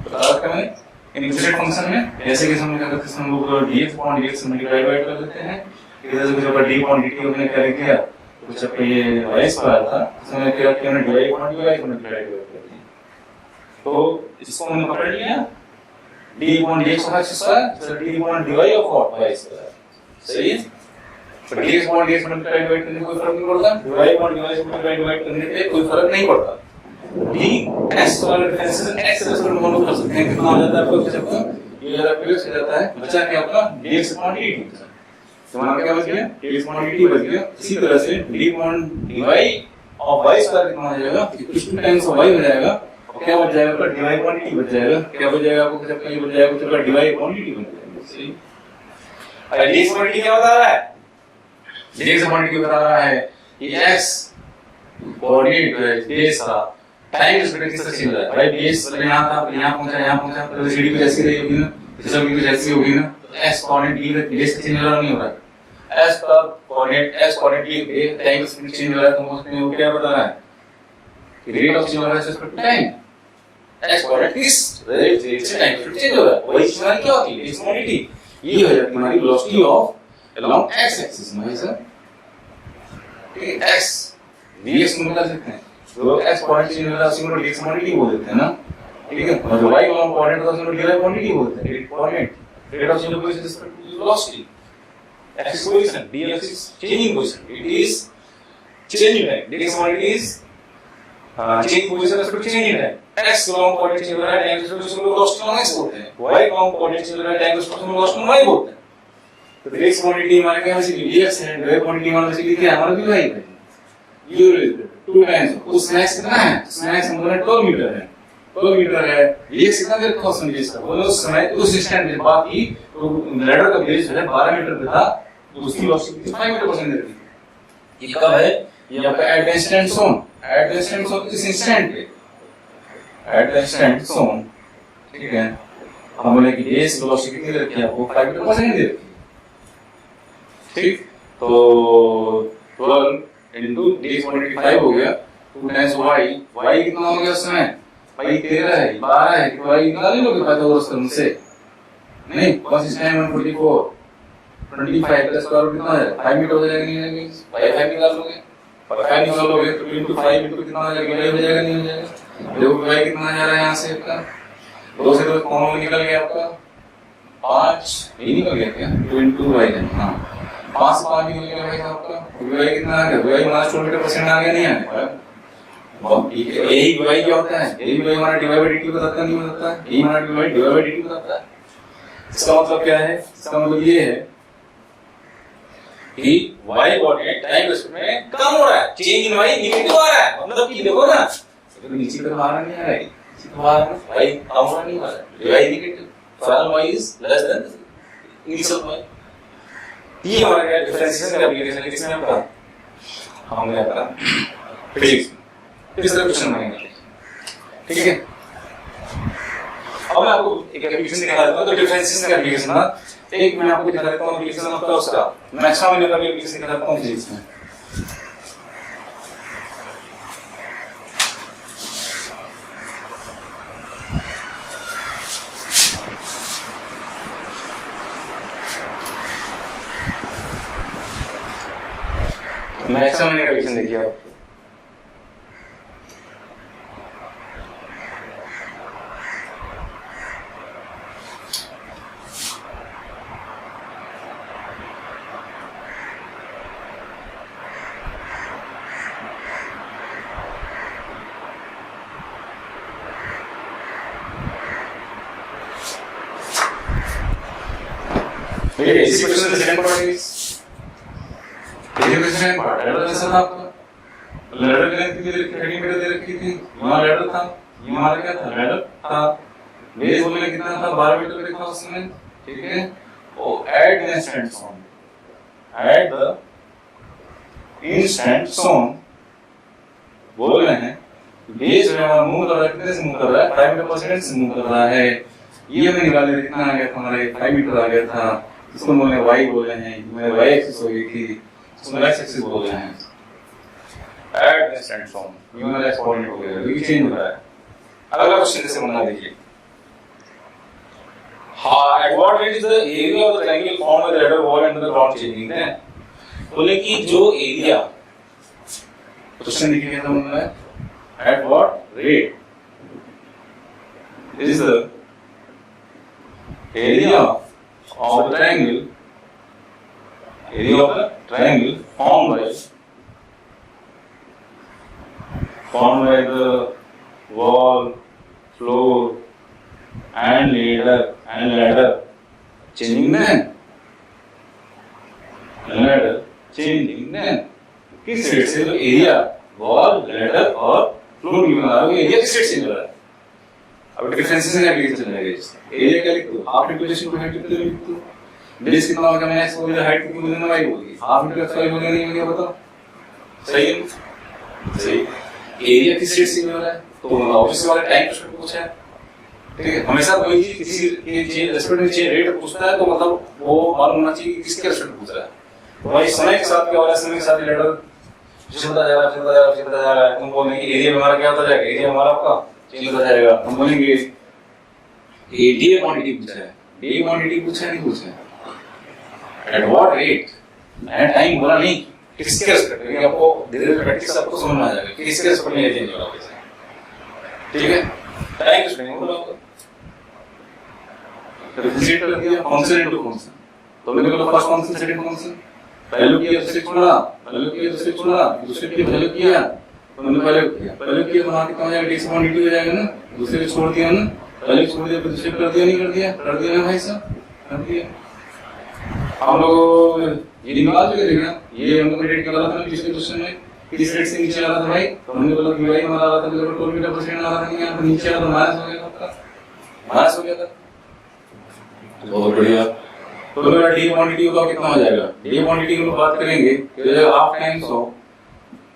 बता रखा है इम्प्लिसिट फंक्शन में, ऐसे केस में हम लोग क्या करते हैं, हम लोग dx अपॉन dx मल्टीप्लाई कर देते हैं, इधर से जब d अपॉन dt हमने क्या किया, तो जब ये y स्क्वायर था उसमें क्या किया, हमने dy अपॉन dy को मल्टीप्लाई कर दिया, तो इसको हमने पकड़ लिया d अपॉन dx का स्क्वायर, तो d upon dy of y square, सही है। तो dx upon dx multiply divide करने से कोई फर्क नहीं पड़ता, dy अपॉन dy से मल्टीप्लाई डिवाइड करने से कोई फर्क नहीं पड़ता। d x वाला डिफरेंशिएशन x से रेस्पेक्ट में हम लोग कर सकते हैं, कितना हो जाता है आपको, सबका ये ज्यादा प्लस हो जाता है, बचा क्या आपका dx अपॉन dt, तुम्हारा क्या बच गया, dx अपॉन dt बच गया। इसी तरह से d upon dy of y square कितना हो जाएगा, इक्वल टू टाइम्स y हो जाएगा, और क्या बच जाएगा आपका dy अपॉन dt बच जाएगा, क्या बच जाएगा आपको, जब ये बच जाएगा तो dy अपॉन dt बन जाएगा, सही। और dx अपॉन dt क्या बता रहा है, dx अपॉन dt बता रहा है कि x कोऑर्डिनेट है base का टाइम रिस्पेक्ट किससे चेंज हो रहा है, भाई base पहले यहां था, यहां पहुंचा, तो सीडी पे जैसी रही होगी ना, सिस्टम की जैसी होगी ना, तो x coordinate b base change हो रहा नहीं हो रहा है, s का coordinate s coordinate b time respect change हो रहा है, तो उसमें वो क्या बता रहा है कि रेट ऑफ चेंज हो रहा है respect to time, x coordinate किस रेट से टाइम रिस्पेक्ट चेंज हो रहा है, वही चीज हमारी क्या होती है, एक्सपोनेंटी, ये हो जाती है हमारी velocity of along x axis में, सर ठीक है, x dx में बता सकते हैं, तो x कोऑर्डिनेट चेंज हो रहा है उसी को dx क्वांटिटी बोल देते हैं ना, ठीक है, और जो y वाला कोऑर्डिनेट होता है उसको dy क्वांटिटी बोलते हैं, coordinate rate of change of position respect to velocity, x position dx is changing position, it is changing time, dx quantity is changing position respect to changing time, x long coordinate change हो रहा है time respect to velocity long x बोलते हैं, y long coordinate change हो रहा है time respect to velocity y बोलते हैं। तो dx क्वांटिटी हमारे क्या है, dx है, dy क्वांटिटी हमारे से क्या है, हमारा भी y है, ये 2 टाइम्स उस मैक्स कितना है, उस मैक्स हम बोले 12 मीटर है, 12 मीटर है, dx कितना देर का समय इसका, बोलो उस समय उस इंस्टेंट में बात की तो लैडर का बेस जो है 12 मीटर पे था, तो उसकी वेलोसिटी 5 मीटर पर सेकंड थी। ये कब है, ये आपका एट द इंस्टेंट जोन इस इंस्टेंट पे, एट द इंस्टेंट जोन, ठीक है, हम बोले कि बेस वेलोसिटी कितनी रखी है आपको 5 मीटर पर सेकंड दे रखी, ठीक, तो 12 into dx क्वांटिटी 5 हो गया, 2 टाइम्स y कितना हो गया उस समय, y 13 है, 12 है, तो y निकाल ही लोगे पता हो उसका मुझसे नहीं, बस इस टाइम 144 25 का स्क्वायर रूट कितना है, 5 मीटर हो जाएगा नहीं हो जाएगा, 5 निकाल लोगे, 5 निकाल लोगे तो into 5 into कितना हो जाएगा, y हो जाएगा नहीं हो जाएगा, देखो y कितना जा रहा है यहाँ से आपका 2 से 2 कौन निकल गया आपका 5, ये निकल गया क्या, 2 into y है, हाँ 5 से 5 निकल गया भाई आपका, y कितना आ गया, y हमारा 100 मीटर परसेंट आ गया नहीं आया, बहुत ठीक है, यही y क्या होता है, यही y हमारा dy by dt बताता नहीं बताता है, यही हमारा dy by dt बताता है। इसका मतलब क्या है, इसका मतलब ये है कि y कोऑर्डिनेट टाइम रिस्पेक्ट में कम हो रहा है, चेंज इन y नेगेटिव आ रहा है, मतलब कि देखो ना तो नीचे तरफ आ रहा नहीं आ रहा है, नीचे तरफ आ रहा है, y कम हो रहा नहीं आ रहा है, y negative, for y is less than initial y, ये हमारा क्या डिफरेंशिएशन का एप्लीकेशन है, किसमें आपका हमने आपका फिजिक्स इस तरह क्वेश्चन बनेंगे, ठीक है। अब मैं आपको एक एप्लीकेशन दिखा देता हूं, तो डिफरेंशिएशन का एप्लीकेशन ना, एक मैं आपको दिखा देता हूं एप्लीकेशन आपका उसका मैक्सिमम मैंने कभी एप्लीकेशन दिखा देता हूं फिजिक्स में। मैक्सिमम मैंने कंडीशन देखी है आपको। Okay, इसी क्वेश्चन का सेकंड पार्ट इज ये क्वेश्चन पार्ट लैडर कैसा था आपका? लैडर की लेंथ कितनी हेडिंग मीटर दे रखी थी, यहाँ लैडर था, ये हमारा क्या था? लैडर था। बेस बोलने कितना था? 12 मीटर लिखा उसमें, ठीक है। Oh at the instant shown, at the instant shown बोल रहे हैं बेस जो है मूव कर रहा है, कितने से मूव कर रहा है? 5 मीटर पर सेकंड से मूव कर रहा है। ये हमें निकाले कितना आ गया था? हमारे 5 मीटर आ गया था। इसको बोलने y बोल रहे हैं, मेरे y एक्सिस हो गई थी, इसको x एक्सिस बोल रहे हैं। एट द इंस्टेंट फॉर्म ये मेरा एक्सपोनेंट हो गया, ये चेंज हो रहा है। अगला क्वेश्चन जैसे बना देखिए, हां eight what rate is the area of the triangle form by the ladder wall and the ground changing है। बोले कि जो एरिया, क्वेश्चन देखिए क्या बोल रहा है, at what rate is the area of the triangle, area of the triangle formed by the wall, floor and ladder changing then किस रेट से? तो एरिया वॉल लैडर और फ्लोर गिवन आ गया, एरिया किस रेट से मिल रहा है? अब डिफरेंसेस का एप्लीकेशन चलेगा इसका। एरिया क्या लिख दो? Half into base into height कितना लिख दो? बेस कितना होगा? मैंने एक्स बोल दिया, हाइट कितनी बोलना y होगी, हाफ इंटू x y बोलना नहीं होगा, बताओ सही है? सही। एरिया किस रेट से मिल रहा है? तो ऑब्वियसली वाला टाइम क्वेश्चन पूछा है, ठीक है। हमेशा कोई चीज किसी के चेंज रेस्पेक्ट में चेंज रेट पूछता है तो मतलब वो मालूम होना चाहिए कि किसके रेस्पेक्ट पूछ रहा है। तो भाई समय के साथ क्या हो रहा है? समय के साथ लैडर चलता जा रहा है। तुम बोलेंगे एरिया हमारा क्या होता जाएगा? एरिया हमारा आपका चेंज होता जाएगा। हम बोलेंगे डीए क्वांटिटी पूछा है, डीए क्वांटिटी पूछा है, नहीं पूछा है? एट व्हाट रेट, मैंने टाइम बोला नहीं, किसके रेस्पेक्ट में? आपको धीरे धीरे प्रैक्टिस आपको समझ में आ जाएगा किसके रेस्पेक्ट में चेंज हो रहा है, ठीक है। टाइम किस में बोला डिफरेंशिएट कर दिया, फंक्शन इनटू फंक्शन। तो मैंने बोला first function second function, value किया दूसरे छोड़ा, वैल्यू किया दूसरे छोड़ा, दूसरे की वैल्यू किया, तो मैंने पहले किया तो वहां कितना हो जाएगा? डी क्वांटिटी हो जाएगा ना। दूसरे को छोड़ दिया ना, पहले छोड़ दिया, दूसरे कर दिया, नहीं कर दिया? कर दिया ना भाई साहब, कर दिया। हम लोग ये निकाल चुके थे ना, ये हमको रेट निकाला था पिछले क्वेश्चन में, किस रेट से नीचे आ रहा था भाई? तो हमने बोला कि भाई हमारा आ रहा था लगभग 12 मीटर पर सेकंड आ रहा था, नहीं आ रहा था, नीचे आ रहा था, माइनस हो गया था आपका, माइनस हो गया था। बहुत बढ़िया। तो मेरा डी क्वांटिटी का कितना हो जाएगा? डी क्वांटिटी की बात करेंगे तो हाफ टाइम्स ऑफ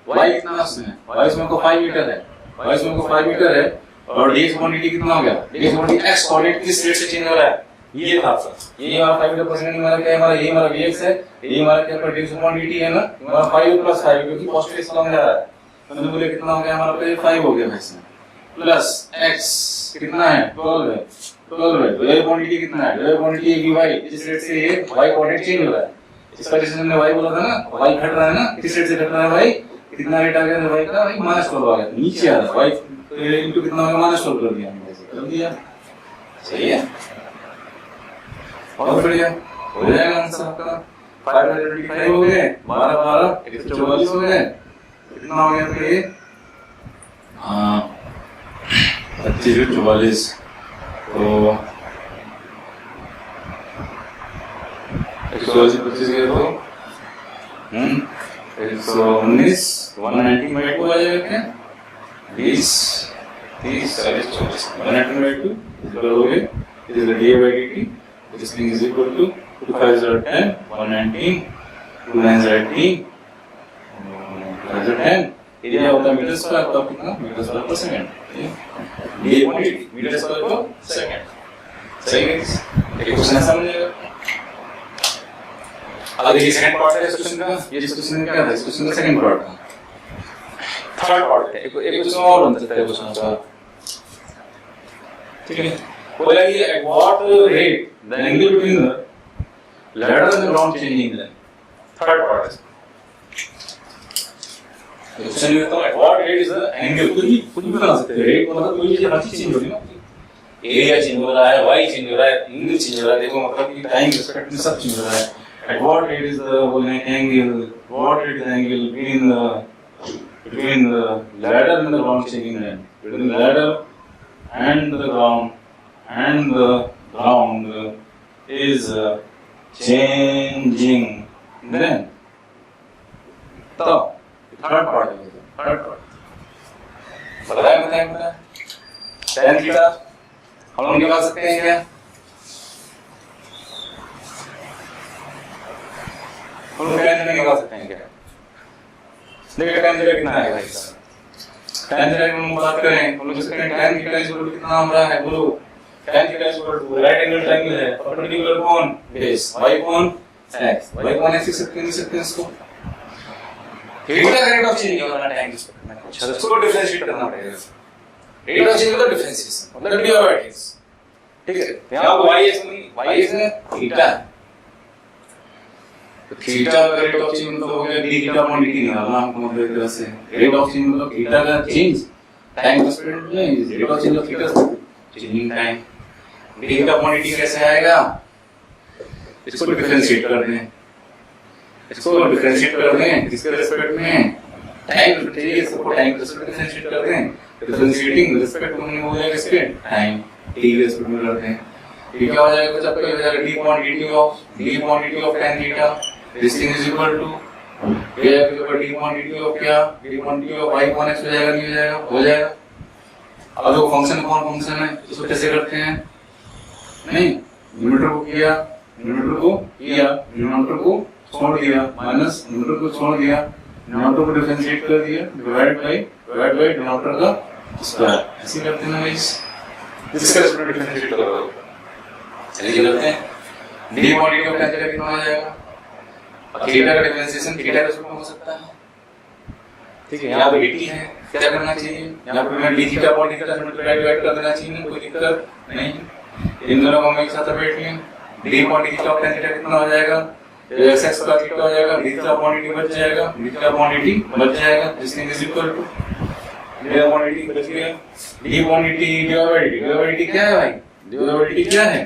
y कितना है? y इसमें को 5 मीटर है, y इसमें को 5 मीटर है, और d क्वांटिटी कितना हो गया? d क्वांटिटी x कोऑर्डिनेट किस रेट से चेंज हो रहा है? ये था आपका, ये हमारा 5 मीटर पर सेकंड हमारा क्या है? हमारा ये हमारा vx है, ये हमारा क्या पर d क्वांटिटी है ना, हमारा 5 प्लस 5 क्योंकि पॉजिटिव इस लॉन्ग जा रहा है, तो हमने बोले कितना हो गया? हमारा पे 5 हो गया भाई साहब, प्लस x कितना है? 12 है, 12 है। तो ये क्वांटिटी कितना है? ये क्वांटिटी है y, जिस रेट से ये y कोऑर्डिनेट चेंज हो रहा है। इस कंडीशन में y बोला था ना, y घट रहा है ना, किस रेट से घट रहा है भाई? कितना रेट आ गया था y का? भाई -12 आ गया, नीचे आ रहा है y, तो ये इनटू कितना होगा? -12 कर दिया हमने, ऐसे कर दिया, सही है। बहुत बढ़िया, हो जाएगा आंसर आपका। 525 हो गए, 12 144 हो गए, कितना हो गया तो ये? हाँ 25 तो 180 गए तो 119 190 बाई 2 आ जाएगा क्या? 20 30 40 40 190 बाई 2 करोगे, it is D by dt, this thing is equal to 2 5 are 10 119 2 9 are 18 10 area होता है मीटर स्क्वायर, तो कितना? Metre square per second, D quantity metre square per second, सही है। एक क्वेश्चन ऐसा बन जाएगा। अब देखिए सेकंड पार्ट है इस क्वेश्चन का, ये इस क्वेश्चन में क्या था? इस क्वेश्चन का सेकंड पार्ट था, थर्ड पार्ट है, एक क्वेश्चन और बन सकता है क्वेश्चन का, ठीक है। बोला कि eight what rate the angle between the ladder and the ground changing, the third part है। क्वेश्चन में तो what rate is the angle, कुछ भी बना सकते हैं। रेट मतलब कोई चीज हर चीज चेंज हो रही है ना, एरिया चेंज हो रहा है, वाई चेंज हो रहा है, एंगल चेंज हो रहा है। देखो मतलब कि टाइम रिस्पेक्ट में सब चेंज हो रहा है। At what rate is the बोलने angle, what rate is the angle between the ladder and the ground changing hand, between the ladder and the ground is changing. Then the third part is the third part. बताया tan theta हम लोग निकाल सकते हैं क्या? हम लोग tan theta निकाल सकते हैं क्या? देखिए tan theta कितना है भाई साहब? tan theta की हम बात करें, हम लोग सकते हैं tan theta इक्वल टू कितना हमारा है बोलो? tan theta equal to right angle triangle है, परपेंडिकुलर कौन? बेस y कौन? x, y कौन x सकते नहीं सकते इसको? थीटा का रेट ऑफ चेंज होगा ना टाइम रिस्पेक्ट में, कुछ उसको डिफरेंशिएट करना पड़ेगा। रेट ऑफ चेंज मतलब डिफरेंशिएशन, मतलब dy by dx, ठीक है? यहाँ y x है, थीटा है, तो थीटा का रेट ऑफ चेंज मतलब हो गया d थीटा अपॉन dt निकालना हमको, मतलब एक तरह से रेट ऑफ चेंज मतलब थीटा का चेंज टाइम रिस्पेक्ट में, रेट ऑफ चेंज मतलब theta changing time. d theta upon dt कैसे आएगा? इसको डिफरेंशिएट कर दें, इसको डिफरेंशिएट कर दें किसके रिस्पेक्ट में? टाइम, ठीक है? इसको टाइम के रिस्पेक्ट में डिफरेंशिएट कर दें, डिफरेंशिएटिंग रिस्पेक्ट में हो जाएगा किसके? टाइम, t के रिस्पेक्ट में करते हैं। ये क्या हो जाएगा? जब तक हो जाएगा d upon dt of tan theta, this thing is equal to ये d अपॉन dt ऑफ क्या? d upon dt of y upon x हो जाएगा, नहीं हो जाएगा? हो जाएगा। अब जो फंक्शन कौन फंक्शन है इसको कैसे करते हैं? नहीं, न्यूमरेटर को किया, डिनोमिनेटर को छोड़ दिया, माइनस न्यूमरेटर को छोड़ दिया, डिनोमिनेटर को डिफरेंशिएट कर दिया, डिवाइड बाय डिनोमिनेटर का स्क्वायर। ऐसे करते हैं ना गाइस, इसका रिस्पेक्ट में डिफरेंशिएट करो, ऐसे करते हैं। d upon dt of tan theta कितना आ जाएगा? और थीटा का डिफरेंशिएशन थीटा के रिस्पेक्ट में हो सकता है, ठीक है? यहाँ पे dt है, क्या करना चाहिए? यहाँ पे मैं d थीटा अपॉन dt का डिवाइड कर देना चाहिए, कोई दिक्कत नहीं। इन दोनों को हम एक साथ बैठ लें, d upon dt of tan theta कितना हो जाएगा? x का थीटा हो जाएगा, d थीटा अपॉन dt बच जाएगा, d थीटा अपॉन dt बच जाएगा, this thing is equal to d upon dt बच गया, d upon dt dy by dt क्या है भाई? dy by dt क्या है?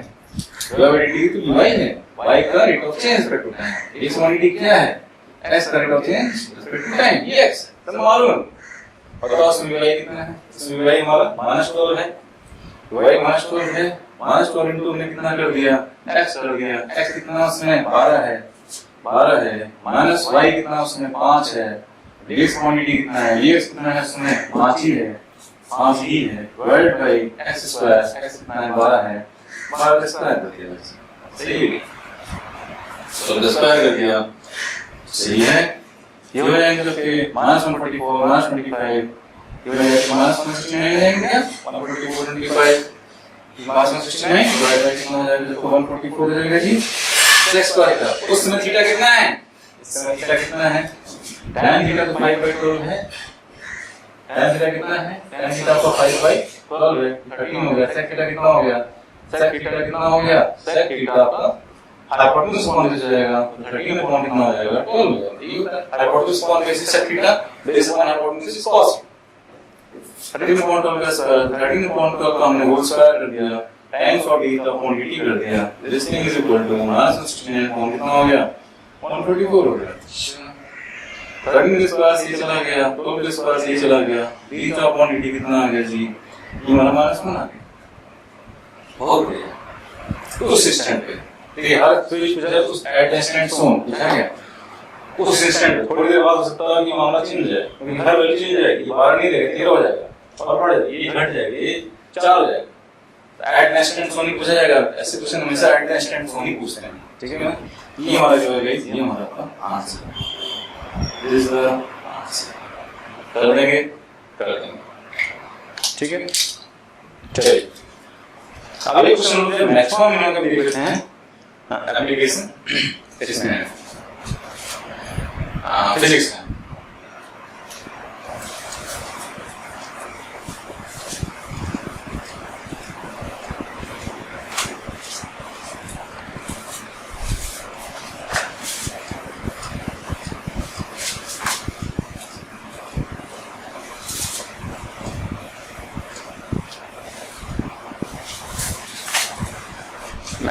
dy by dt तो y है, y का rate of change respect to time, x upon dt क्या है? x का rate of change respect to time, ये x सब मालूम। और तो उसमें y कितना है? इसमें y हमारा -12 है, y -12 है, -12 इनटू हमने कितना कर दिया? x कर दिया, x कितना उसमें 12 है, माइनस y कितना उसमें 5 है, dx क्वांटिटी कितना है? dx कितना है उसमें 5 ही है, divide by x square, x कितना है? 12 है, 12 का स्क्वायर कर दिया, सही है? तो 10 स्क्वायर कर दिया, सही है? ये हो जाएंगे तो फिर -144 -25 ये हो जाएगा -169 जाएंगे क्या? 144 25 -169 डिवाइड बाय कितना हो जाएगा? तो 144 हो जाएगा जी, x स्क्वायर का। उसमें थीटा कितना है? इसमें थीटा कितना है? tan थीटा तो 5/12 है, tan थीटा कितना है? tan थीटा तो 5/12 है, 13 हो गया। sec थीटा कितना हो गया? sec थीटा कितना हो गया? sec थीटा आपका हाइपोटेन्यूज कोण हो जाएगा, 13 अपॉन कितना हो जाएगा? 12 हो जाएगा। ये होता है हाइपोटेन्यूज कोण basis sec theta, base upon hypotenuse is cos। 13 upon 12 का स्क्वायर, 13 अपॉन 12 का हमने होल स्क्वायर कर दिया, times of d upon dt कर दिया, this thing is equal to -69 upon कितना हो गया? 144 हो गया। 13 के स्क्वायर से चला गया, 12 के स्क्वायर से चला गया, d अपॉन dt कितना आ गया जी? ये हमारा -1 आ गया, हो गया। तो उस इंस्टेंट पे देखिए हर स्विच पे जब उस एट इंस्टेंट जोन लिखा गया, उस इंस्टेंट थोड़ी देर बाद हो सकता है कि मामला चेंज हो जाए, क्योंकि हर वैल्यू चेंज हो जाएगी, 12 नहीं रहेगा 13 हो जाएगा और बढ़ जाएगा, ये घट जाएगा, ये 4 हो जाएगा। एट इंस्टेंट जोन ही पूछा जाएगा, ऐसे क्वेश्चन हमेशा एट इंस्टेंट जोन ही पूछते हैं, ठीक है ना? ये हमारा जो है गाइस, ये हमारा आपका answer, this is the answer. कर देंगे, ठीक है? चलिए अब एक क्वेश्चन होता है मैक्सिमम मिनिमम का भी देखते हैं एप्लीकेशन इसमें फिजिक्स में।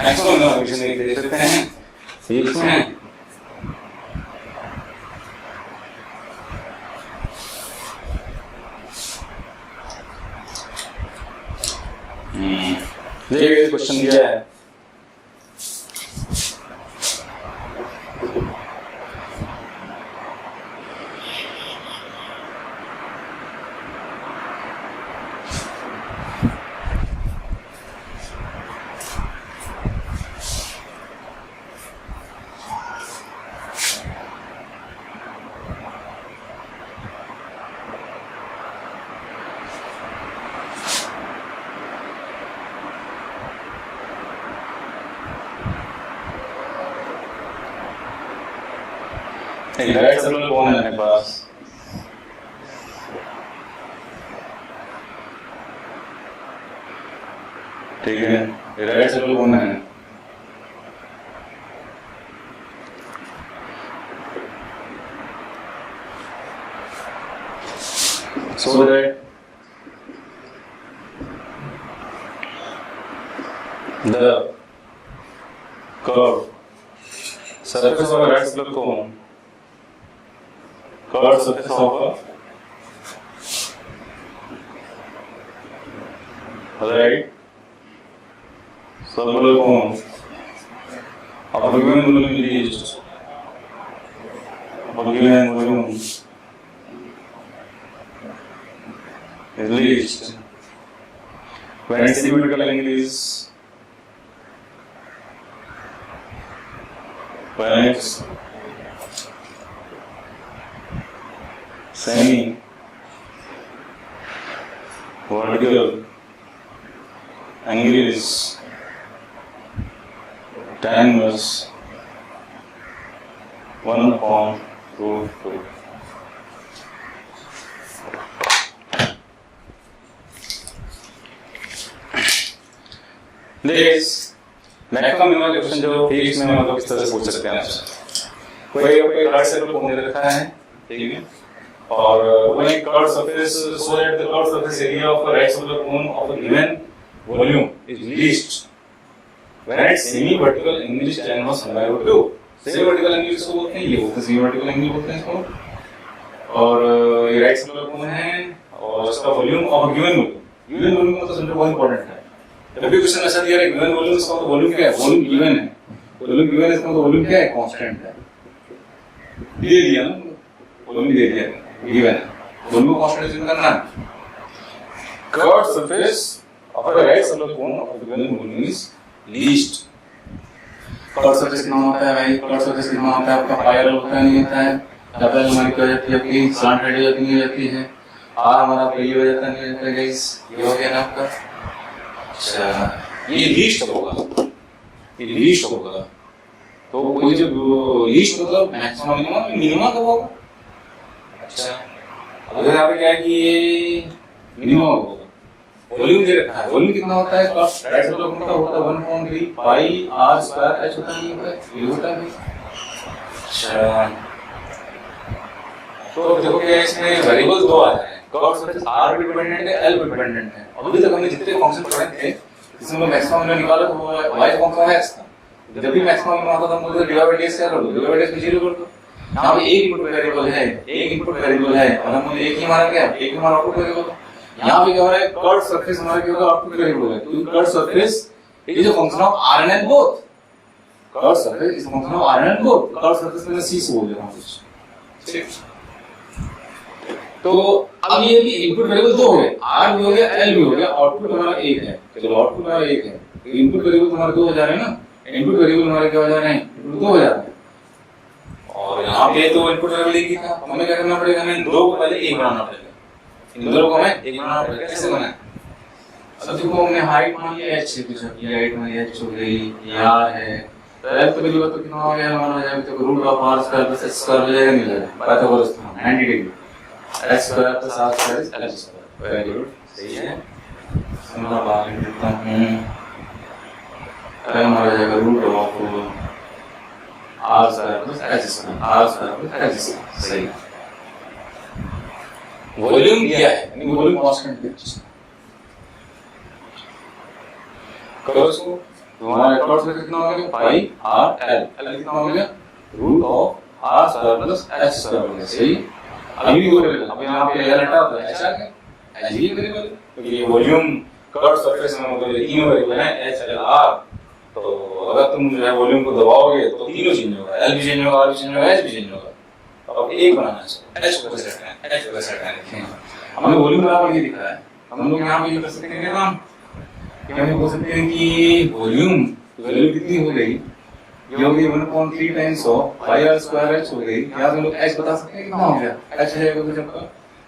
मैक्सिमम इक्वेशन देख सकते हैं ये इसमें देखिए क्वेश्चन दिया है एक राइट सर्कुलर कोन है अपने पास ठीक है ये राइट सर्कुलर कोन है so that the curve surface of a right circular cone curved surface of a right circular cone of a given volume reached of a given volume is reached when its symmetrical angle is when its semi vertical angle is tan inverse 1/√2. This maximum minimum question जो physics में मतलब किस तरह से पूछ सकते हैं आपसे कोई राइट सर्कुलर कोन दे रखा है ठीक है और when a curved surface so that the curved surface area of a right circular cone of a given volume is least when its semi vertical angle is tan inverse 1/√2. semi vertical angle इसको बोलते हैं ये बोलते हैं semi vertical angle बोलते हैं इसको और ये राइट सर्कुलर कोन है और इसका volume of a given volume मतलब समझो बहुत इंपॉर्टेंट है जब भी क्वेश्चन ऐसा दिया है गिवन वॉल्यूम इसका मतलब वॉल्यूम क्या है वॉल्यूम गिवन है इसका मतलब वॉल्यूम क्या है कांस्टेंट है दे दिया ना वॉल्यूम दे दिया गिवन है वॉल्यूम कांस्टेंट चेंज करना है curved surface of a right circular cone of the given volume is least curved surface कितना होता है भाई कर्व्ड सरफेस कितना होता है आपका पैरेलल होता है नहीं होता है डबल हमारी क्या हो जाती है आपकी स्लैंट रेड हो जाती है आर हमारा पे हो जाता नहीं होता है गाइस ये हो गया ना आपका अच्छा ये लीस्ट होगा तो कोई जो लीस्ट मतलब मैक्सिमम मिनिमम कब होगा अच्छा अगर यहाँ पे क्या है कि ये मिनिमम होगा वॉल्यूम दे रखा है वॉल्यूम कितना होता है राइट सर्कुलर कोन का होता है 1/3 पाई आर स्क्वायर एच होता है ये होता है अच्छा तो देखो क्या इसमें वेरिएबल्स दो आ रहे हैं कर्व सरफेस आर पे डिपेंडेंट है एल पे डिपेंडेंट है अभी तक हमने जितने फंक्शन पढ़े थे इसमें मैक्सिमम हमने निकाला तो वो y फंक्शन है इसका जब भी मैक्सिमम में आता था हम बोलते डिवाइड बाय ds क्या कर दो डिवाइड बाय ds को 0 कर दो यहां पे एक इनपुट वेरिएबल है और हमने एक ही हमारा क्या एक ही हमारा आउटपुट वेरिएबल यहां पे क्या हो रहा है कर्व सरफेस हमारा क्या होगा आउटपुट वेरिएबल है तो curve surface is a function of r and l both curve surface is a function of r and l both curve surface में c से बोल देता हूं कुछ ठीक तो अब ये भी इनपुट वेरिएबल दो हो गए r भी हो गया l भी हो गया आउटपुट हमारा एक है चलो आउटपुट हमारा एक है तो इनपुट वेरिएबल हमारे दो हो जा रहे हैं ना इनपुट वेरिएबल हमारे क्या हो जा रहे हैं इनपुट दो हो जा रहे हैं और यहां पे तो इनपुट वेरिएबल एक ही था हमें क्या करना पड़ेगा हमें दो को पहले एक बनाना पड़ेगा इन दोनों को हमें एक बनाना पड़ेगा कैसे बनाए अब देखो हमने हाइट मान लिया h है कुछ ये हाइट मान h हो गई ये r है तो l तो वेरिएबल तो कितना हो गया हमारा हो जाएगा तो root of r square plus h square हो जाएगा नहीं जाएगा Pythagoras 90 degree x square plus r square is l square very good सही है समझा बात करता हूं हमारा हो जाएगा root of r square plus h square सही वॉल्यूम क्या है यानी वॉल्यूम कांस्टेंट है करो इसको तो हमारा कॉट सर्फेस कितना हो गया पाई आर एल, एल कितना हो गया root of R square plus H square हो गया। सही। अभी वेरिएबल, अब यहाँ पे एल हटा दो, एच आ गया, एच ही वेरिएबल, क्योंकि ये वॉल्यूम कट सरफेस में मतलब तीनों वेरिएबल हैं एच एल आर। तो अगर तुम जो है वॉल्यूम को दबाओगे तो तीनों चेंज होगा, एल भी चेंज होगा, आर भी चेंज होगा, एच भी चेंज होगा। तो अब एक बनाना है, एच को सेट है, एच को सेट है। देखिए हमने वॉल्यूम बराबर ये दिखा है, हम लोग यहाँ पे ये कर सकते हैं काम, हम बोल सकते हैं कि वॉल्यूम वैल्यू कितनी हो गई, ये हो गई 1/3 times of pi R square H हो गई। यहाँ से हम लोग एच बता सकते हैं कितना हो गया, एच है तो जब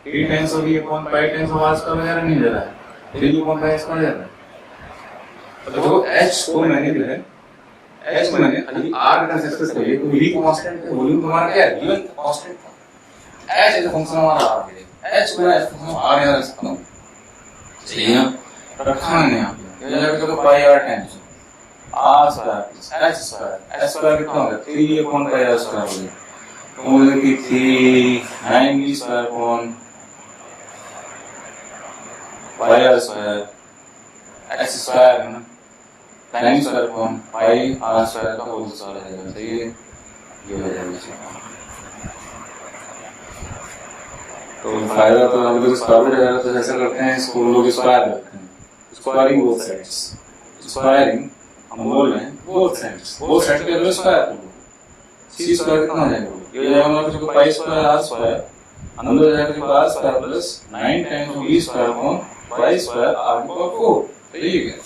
3 टाइम्स ऑफ ये upon pi times of R square वगैरह नहीं दे रहा है, 3/पाई स्क्वायर दे रहा है। तो देखो एच को मैंने जो है एच को मैंने खाली आर का एक्सप्रेस कर लिया, तो v कांस्टेंट है, वॉल्यूम तुम्हारा क्या है गिवन कांस्टेंट था, H is a function of R, H को मैं फंक्शन ऑफ आर यहाँ रख सकता हूँ। सही है, रखा मैंने यहाँ पे, ये जगह तो pi R times R square H square, H square कितना हो गया 3/पाई आर स्क्वायर हो गया, तो मुझे की थी 9v square upon pi R square H square है ना, time square upon pi R square का होल स्क्वायर आ जाएगा। सही है, ये हो जाएगा। तो फायदा तो अगर स्क्वायर हो जाएगा तो ऐसा करते हैं, इसको लोग स्क्वायर करते हैं, स्क्वायरिंग बोथ साइड्स, स्क्वायरिंग हम बोल रहे हैं बोथ साइड्स के अंदर स्क्वायर करो, सी स्क्वायर कितना हो जाएगा, ये हो जाएगा मतलब जो पाई स्क्वायर आर स्क्वायर अंदर हो जाएगा जो R square plus 9 times v square upon pi square R की पावर 4। सही है,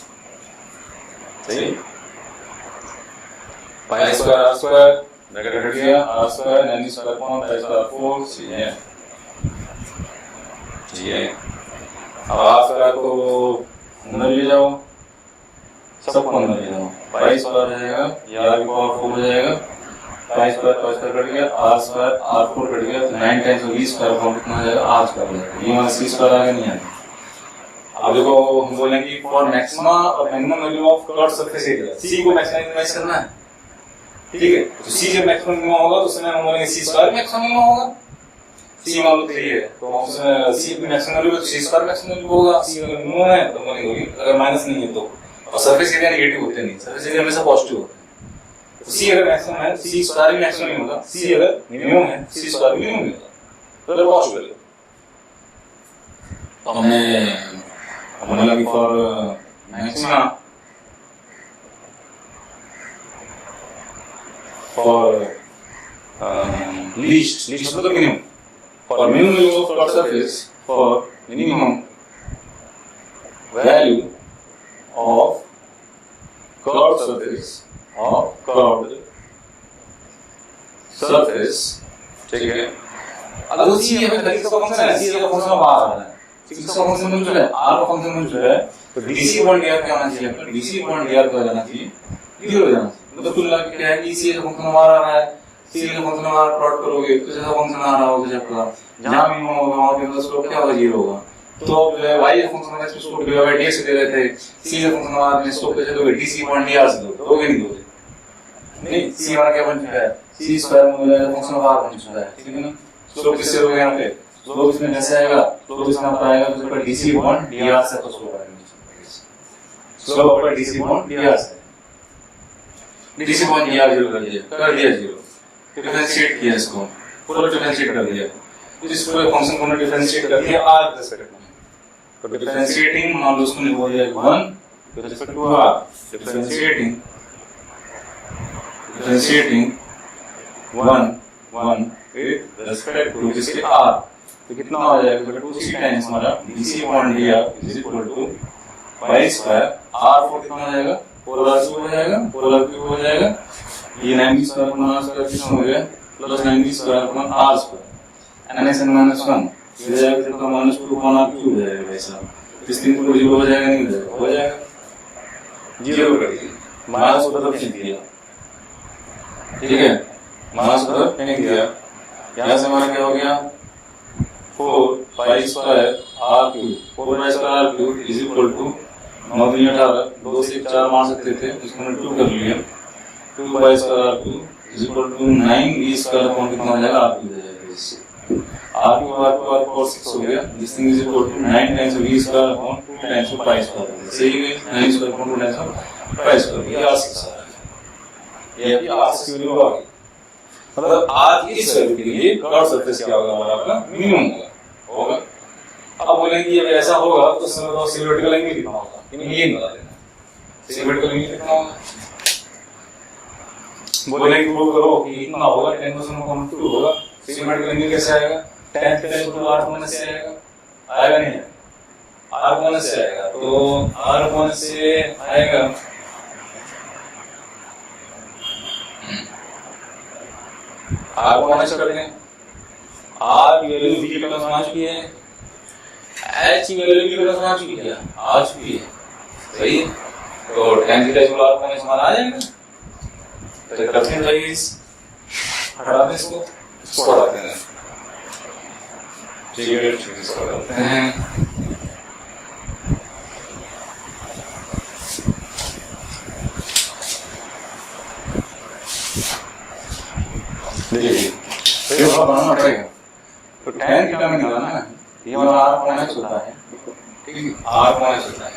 सही। Pi square R square bracket हट गया, R square 9 square upon pi square 4। सही है, जी है। अब आर स्क्वायर को अंदर ले जाओ, सबको अंदर ले जाओ, पाई स्क्वायर हो जाएगा, ये आर की पावर 4 हो जाएगा, पाई स्क्वायर कट गया, आर स्क्वायर आर 4 कट गया, तो 9 टाइम्स v स्क्वायर अपॉन कितना हो जाएगा आर स्क्वायर हो जाएगा, ये हमारा सी स्क्वायर आगे नहीं आएगा। अब देखो हम बोलेंगे फॉर मैक्सिमा और minimum value of cut surface area, C को मैक्सिमाइज करना है, ठीक है। तो सी जब मैक्सिमम मिनिमम होगा तो उसमें हम बोलेंगे सी स्क्वायर मैक्सिमम मिनिमम होगा, सी मान लो 3 है तो हम उसमें सी की मैक्सिमम वैल्यू तो सी स्क्वायर मैक्सिमम वैल्यू होगा, सी मिनिमम है तो बोलेंगे अगर माइनस नहीं है तो, और सरफेस एरिया नेगेटिव होते नहीं, सरफेस एरिया हमेशा पॉजिटिव होता है। तो सी अगर मैक्सिमम है सी स्क्वायर भी मैक्सिमम होगा, सी अगर मिनिमम है सी स्क्वायर भी मिनिमम होगा, तो पॉसिबल है। तो हमने लगी फॉर मैक्सिमा फॉर लीस्ट मतलब minimum, for minimum value of cut surface for minimum value of curved surface of curved surface, ठीक है। अब सी है भाई, इसका फंक्शन है, सी का फंक्शन बाहर आ रहा है, सी का फंक्शन जो है आर का फंक्शन जो है, तो डीसी अपॉन डीआर क्या होना चाहिए, डीसी अपॉन डीआर क्या हो जाना चाहिए 0 हो जाना चाहिए। मतलब कुल मिला के क्या है कि सी का फंक्शन बाहर आ रहा है, सी का फंक्शन बाहर प्लॉट करोगे तो जैसा फंक्शन आ रहा होगा जब जहां मिनिमम होगा वहां पे उसका स्लोप क्या होगा 0 होगा। तो अब y का फंक्शन का स्लोप dy बाय dx दे रहे थे, c का फंक्शन बाहर में स्लोप कैसे दोगे dc अपॉन dr से दोगे नहीं दोगे, नहीं c हमारा क्या बन चुका है c स्क्वायर में हो जाएगा, फंक्शन बाहर बन चुका है, ठीक है ना। स्लोप किससे होगा यहाँ पे, स्लोप इसमें कैसे आएगा, स्लोप इसमें पर आएगा तो पर dc अपॉन dr से तो स्लोप आएगा, स्लोप पर dc अपॉन dr से, dc अपॉन dr 0 कर दिया 0, डिफरेंशिएट किया इसको, पूरा डिफरेंशिएट कर दिया, इस पूरे फंक्शन को हमने डिफरेंशिएट कर दिया r के रिस्पेक्ट में। तो डिफरेंशिएटिंग मान लो उसको हो जाएगा 1 with respect to r, differentiating 1 with respect to जिसके r, तो कितना हो जाएगा 2c टाइम्स हमारा dc upon dr is equal to pi square r4 कितना हो जाएगा 4r3 हो जाएगा, 4r3 हो जाएगा, ये 9v square upon r square कितना हो गया plus 9v square upon r square n minus 1 ये जाएगा तो माइनस 2 अपॉन r क्यूब हो जाएगा भाई साहब। इस दिन को 0 हो जाएगा नहीं हो जाएगा, हो जाएगा 0 कर दिया, माइनस उधर फेंक दिया, ठीक है, माइनस उधर फेंक दिया, यहाँ से हमारा क्या हो गया 4 pi square r cube, 4 pi square r cube is equal to 9 दूनी 18, 2 से 4 मार सकते थे इसको हमने 2 कर लिया, 2 pi square r cube is equal to 9v square upon कितना हो जाएगा r क्यूब हो जाएगा, r क्यूब r पावर 6 हो गया, this thing is equal to 9 times v square upon 2 times pi square. सही है, 9 square upon 2 times pi square, ये r6 आ रहा है, ये आपकी r6 की वैल्यू आ गई। मतलब r की इस वैल्यू के लिए कर्व सरफेस क्या होगा हमारा, आपका मिनिमम होगा। अब बोलेंगे ये ऐसा होगा तो सिमेट्रिकल एंगल कितना होगा, ये बता देना, सिमेट्रिकल एंगल कितना होगा। बोलेंगे प्रूव करो कि इतना होगा, 10% होगा, सिमेट्रिकल एंगल कैसे आएगा, 10 × r से आएगा, आएगा नहीं, r से आएगा, तो r से आएगा r कर दें, r की वैल्यू v प्लस आ चुकी है, h की वैल्यू v प्लस आ चुकी है, आ चुकी है, सही है, तो tan थीटा इक्वल r हमारा आ जाएगा। तो करते हैं भाई, हटा दें इसको हटाते हैं, ठीक है, इसको करते हैं। देखिए तो बनाना पड़ेगा, तो tan थीटा में निकालना है, ये हमारा r होता है, ठीक है, r होता है,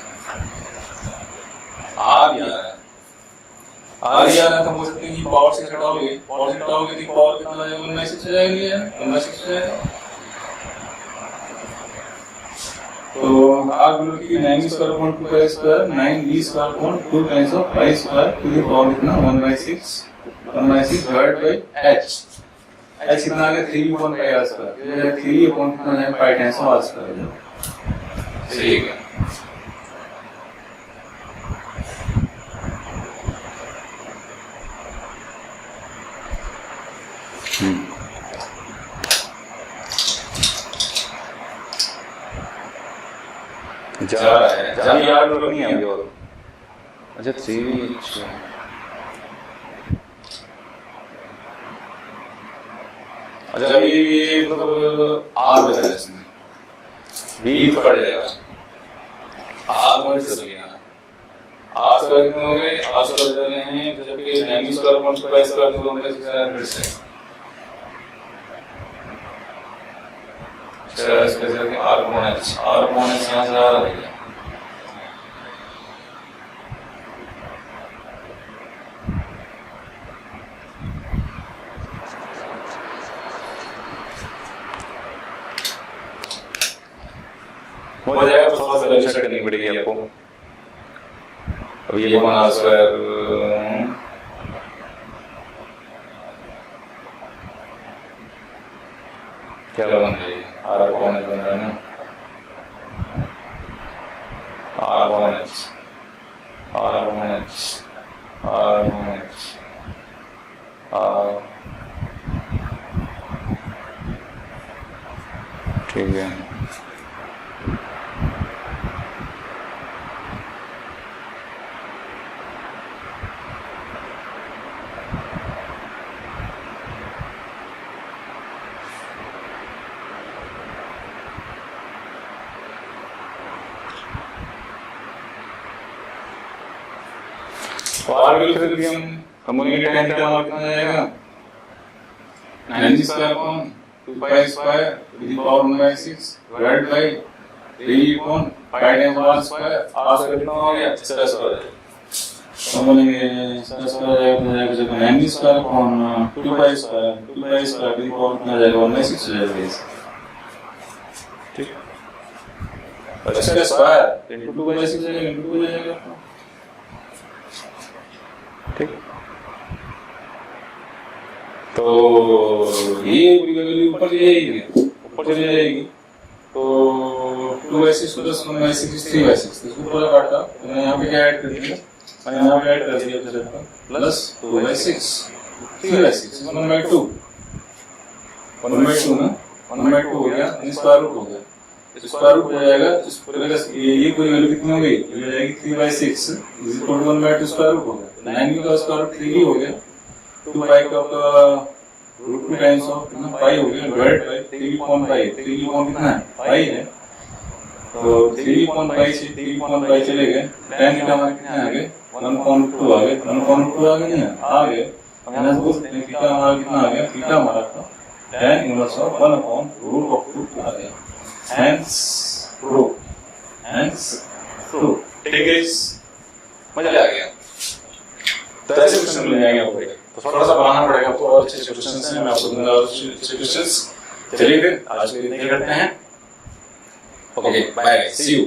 r यार हम बोल सकते हैं कि पावर से घटाओगे, पावर से घटाओगे तो पावर कितना आ जाएगा, 1/6 हो जाएगा, ये 1/6 हो जाएगा। तो r बोलो कि 9 square upon 2 pi square, 9v square upon 2 times of pi square to the power कितना 1/6 डिवाइड बाय h, h कितना आ गया 3 अपॉन पाई r स्क्वायर, ये 3 अपॉन कितना है पाई टाइम्स ऑफ r स्क्वायर, ठीक है। जा रहा है, जा यार लोग नहीं है और अच्छा 3 अच्छा ये मतलब r बचा है इसमें, v पड़ जाएगा, r मर्ज कर लिया, r स्क्वायर कितने हो गए, r स्क्वायर बचा रहे हैं, तो जबकि 9 स्क्वायर अपॉन 2 पाई स्क्वायर तो हमने फिर से स्पेशल के r अपॉन h यहाँ से आ रहा है, हो जाएगा, तो थोड़ा सा वैल्यू सेट करनी पड़ेगी आपको। अब ये अपॉन r स्क्वायर क्या बन रही है, r अपॉन h बन रहा है ना, r upon h, r upon h, r upon h, r, ठीक है। पावर फिर भी हम बोलेंगे tan थीटा हमारा कितना जाएगा, 9 square upon 2 pi square to the power 1/6 divide by 3 upon pi times r square, r square कितना हो गया 6 स्क्वायर, हम बोलेंगे 6 स्क्वायर जाएगा 9 square upon 2 pi square to the power कितना जाएगा 1/6 हो जाएगा, ठीक, 6 स्क्वायर इनटू 2/6 जाएगा, इनटू 2 जाएगा, ठीक। तो ये पूरी वैल्यू ऊपर चली जाएगी, ऊपर चली जाएगी, तो 2/6 प्लस 1/6 3/6, इसको पूरा काटा, तो मैं यहाँ पे क्या ऐड कर दिया, मैंने यहाँ पे ऐड कर दिया प्लस 2/6 3/6 1/2 1/2 ना 1/2 हो गया, स्क्वायर रूट हो गया, स्क्वायर रूट हो जाएगा, इस पूरे का ये पूरी वैल्यू कितनी हो गई, ये हो जाएगी 3/6 is equal to 1/2 square root हो गया, 9 का स्क्वायर रूट 3 हो गया, 2 पाई का रूट 2 टाइम्स ऑफ कितना पाई हो गया divide by 3 upon pi, 3 upon कितना है पाई है, तो 3 अपॉन पाई से 3 अपॉन पाई चले गए, tan थीटा हमारे कितने आ गए 1/2 आ गए, 1/2 आ गए नहीं आ गए, माइनस बोल सकते हैं थीटा हमारा कितना आ गया, थीटा हमारा था tan inverse of 1 upon root of 2 आ गया, hence proof, ठीक है, मजा आ गया। तो ऐसे क्वेश्चन मिल जाएंगे आपको, तो थोड़ा सा बनाना पड़ेगा आपको, और अच्छे क्वेश्चंस हैं, मैं आपको दूंगा और अच्छे क्वेश्चंस। चलिए फिर आज के लिए करते हैं, ओके बाय, सी यू।